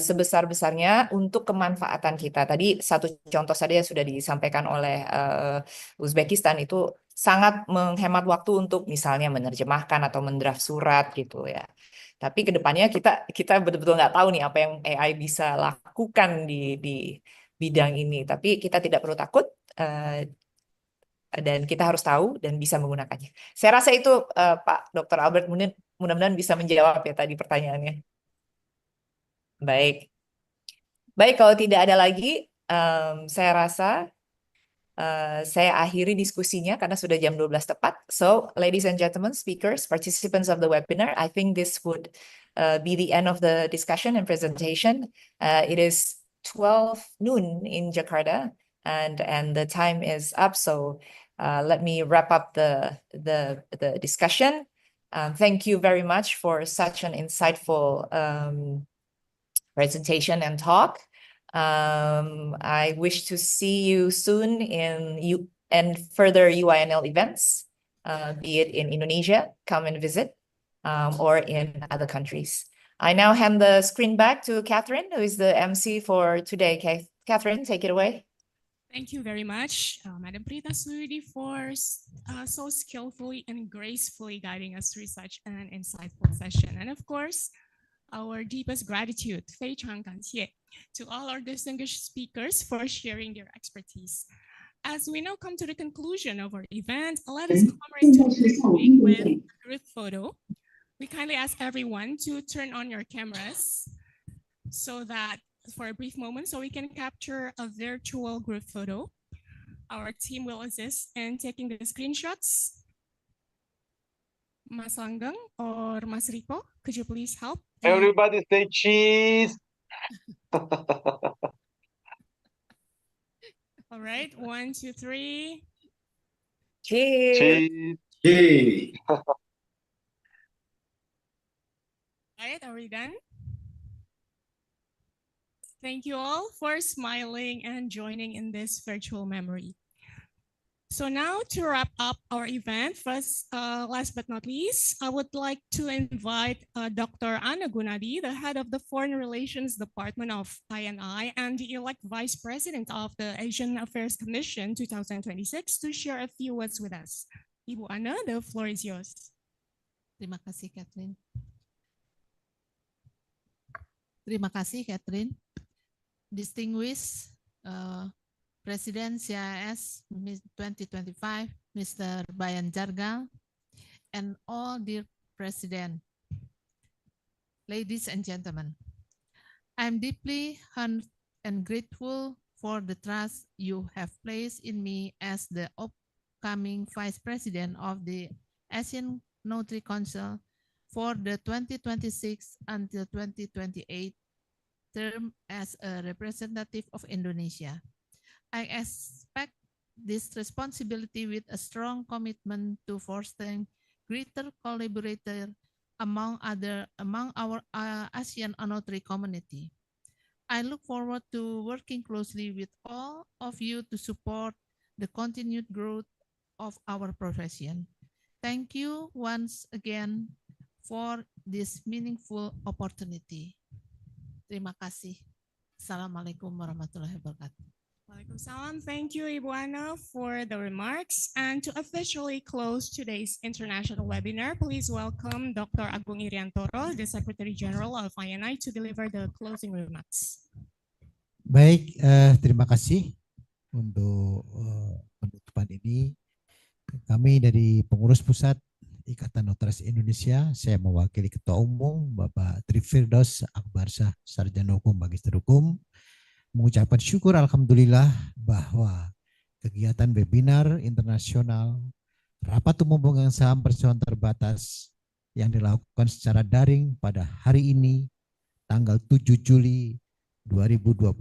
sebesar-besarnya untuk kemanfaatan kita. Tadi satu contoh saja yang sudah disampaikan oleh Uzbekistan itu sangat menghemat waktu untuk misalnya menerjemahkan atau mendraft surat gitu ya. Tapi kedepannya kita betul-betul nggak tahu nih apa yang AI bisa lakukan di bidang ini. Tapi kita tidak perlu takut. Dan kita harus tahu dan bisa menggunakannya. Saya rasa itu Pak Dr. Albert mudah-mudahan bisa menjawab ya tadi pertanyaannya. Baik. Baik, kalau tidak ada lagi, saya rasa saya akhiri diskusinya karena sudah jam 12 tepat. So, ladies and gentlemen, speakers, participants of the webinar, I think this would be the end of the discussion and presentation. It is 12 noon in Jakarta, and the time is up. So, let me wrap up the discussion. Thank you very much for such an insightful presentation and talk. I wish to see you soon in further UINL events, be it in Indonesia, come and visit, or in other countries. I now hand the screen back to Catherine, who is the MC for today. Catherine, take it away. Thank you very much, Madam Prita Sudi, for so skillfully and gracefully guiding us through such an insightful session. And of course, our deepest gratitude, 非常感谢, to all our distinguished speakers for sharing their expertise. As we now come to the conclusion of our event, let us commemorate today with a group photo. We kindly ask everyone to turn on your cameras so that for a brief moment so we can capture a virtual group photo. Our team will assist in taking the screenshots. Mas Langgeng or Mas Riko, could you please help? Everybody say cheese. All right, 1, 2, 3. Cheers. Cheese. Yay. All right, are we done? Thank you all for smiling and joining in this virtual memory. So now to wrap up our event, first, last but not least, I would like to invite Dr. Anna Gunadi, the head of the Foreign Relations Department of INI and the elect Vice President of the Asian Affairs Commission 2026 to share a few words with us. Ibu Anna, the floor is yours. Terima kasih, Catherine. Terima kasih, Catherine. Distinguished President CIS 2025, Mr. Bayan Jargal, and all dear President, ladies and gentlemen, I'm deeply honored and grateful for the trust you have placed in me as the upcoming Vice President of the Asian Notary Council for the 2026 until 2028 term as a representative of Indonesia. I expect this responsibility with a strong commitment to fostering greater collaboration among our ASEAN notary community. I look forward to working closely with all of you to support the continued growth of our profession. Thank you once again for this meaningful opportunity. Terima kasih. Assalamualaikum warahmatullahi wabarakatuh. Waalaikumsalam. Thank you, Ibu Ana, for the remarks. And to officially close today's international webinar, please welcome Dr. Agung Iriantoro, the Secretary General of INI, to deliver the closing remarks. Baik, terima kasih untuk penutupan ini. Kami dari Pengurus Pusat Ikatan Notaris Indonesia, saya mewakili Ketua Umum Bapak Trifirdaus Akbarsah, Sarjana Hukum, Magister Hukum, mengucapkan syukur alhamdulillah bahwa kegiatan webinar internasional Rapat Umum Pemegang Saham Perseroan Terbatas yang dilakukan secara daring pada hari ini tanggal 7 Juli 2025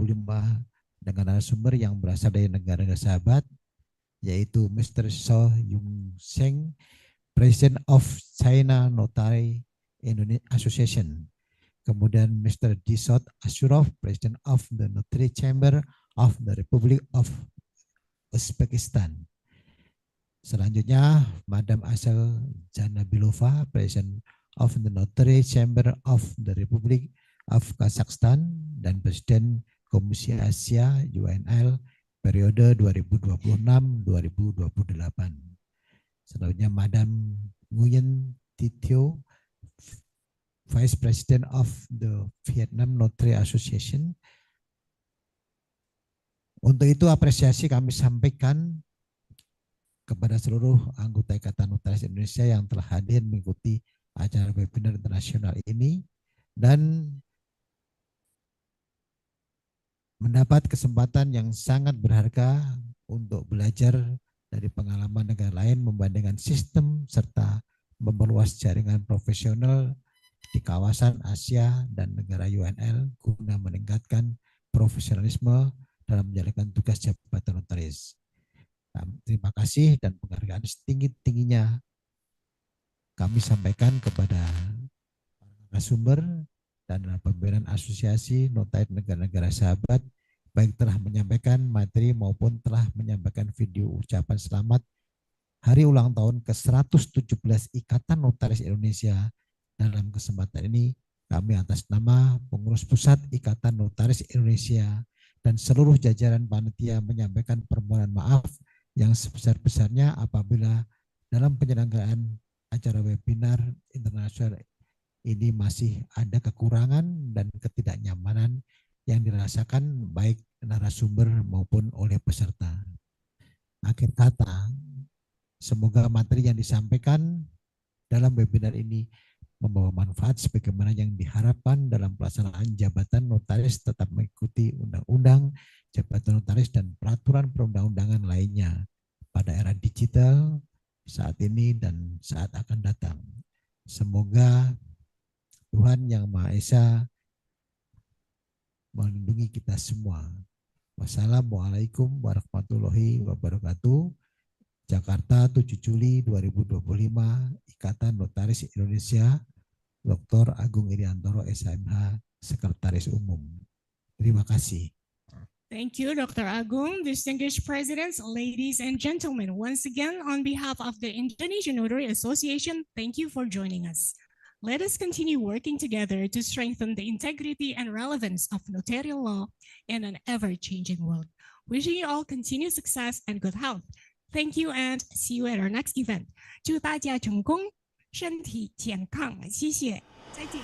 dengan narasumber yang berasal dari negara-negara sahabat, yaitu Mr. So Yung Seng, President of China Notary Association. Kemudian Mr. Disot Ashurov, President of the Notary Chamber of the Republic of Uzbekistan. Selanjutnya, Madam Asal Janabilova, President of the Notary Chamber of the Republic of Kazakhstan dan Presiden Komisi Asia UNL periode 2026-2028. Selanjutnya Madam Nguyen Titio, Vice President of the Vietnam Notary Association. Untuk itu apresiasi kami sampaikan kepada seluruh anggota Ikatan Notaris Indonesia yang telah hadir mengikuti acara webinar internasional ini dan mendapat kesempatan yang sangat berharga untuk belajar dari pengalaman negara lain membandingkan sistem serta memperluas jaringan profesional di kawasan Asia dan negara UNL guna meningkatkan profesionalisme dalam menjalankan tugas jabatan notaris. Terima kasih dan penghargaan setinggi-tingginya kami sampaikan kepada narasumber dan pimpinan asosiasi notaris negara-negara sahabat, baik telah menyampaikan materi maupun telah menyampaikan video ucapan selamat Hari Ulang Tahun ke-117 Ikatan Notaris Indonesia. Dalam kesempatan ini kami atas nama Pengurus Pusat Ikatan Notaris Indonesia dan seluruh jajaran panitia menyampaikan permohonan maaf yang sebesar-besarnya apabila dalam penyelenggaraan acara webinar internasional ini masih ada kekurangan dan ketidaknyamanan yang dirasakan baik narasumber maupun oleh peserta. Akhir kata, semoga materi yang disampaikan dalam webinar ini membawa manfaat sebagaimana yang diharapkan dalam pelaksanaan jabatan notaris tetap mengikuti undang-undang, jabatan notaris dan peraturan perundang-undangan lainnya pada era digital saat ini dan saat akan datang. Semoga Tuhan Yang Maha Esa melindungi kita semua. Wassalamualaikum warahmatullahi wabarakatuh. Jakarta 7 Juli 2025, Ikatan Notaris Indonesia, Dr. Agung Iriantoro SMH, Sekretaris Umum. Terima kasih. Thank you, Dr. Agung. Distinguished presidents, ladies and gentlemen, once again, on behalf of the Indonesian Notary Association, thank you for joining us. Let us continue working together to strengthen the integrity and relevance of notarial law in an ever-changing world. Wishing you all continued success and good health. Thank you and see you at our next event. 祝大家成功，身体健康，谢谢，再见。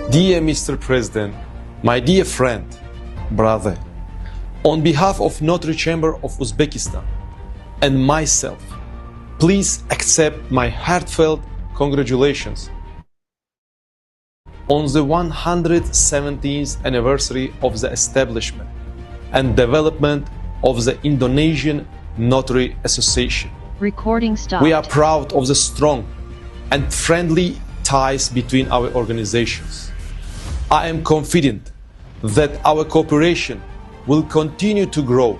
Dear Mr. President, my dear friend, brother, on behalf of Notary Chamber of Uzbekistan and myself, please accept my heartfelt congratulations on the 117th anniversary of the establishment and development of the Indonesian Notary Association. Recording stopped. We are proud of the strong and friendly ties between our organizations. I am confident that our cooperation will continue to grow,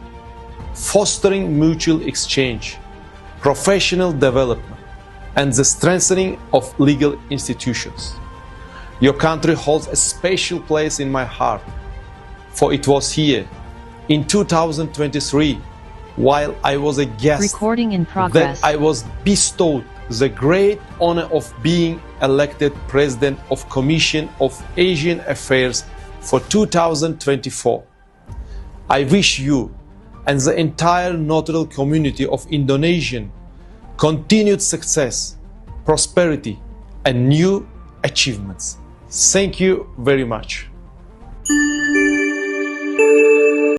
fostering mutual exchange, professional development, and the strengthening of legal institutions. Your country holds a special place in my heart, for it was here in 2023, while I was a guest, Recording in progress. that I was bestowed the great honor of being elected President of Commission of Asian Affairs for 2024. I wish you and the entire notarial community of Indonesia continued success, prosperity, and new achievements. Thank you very much.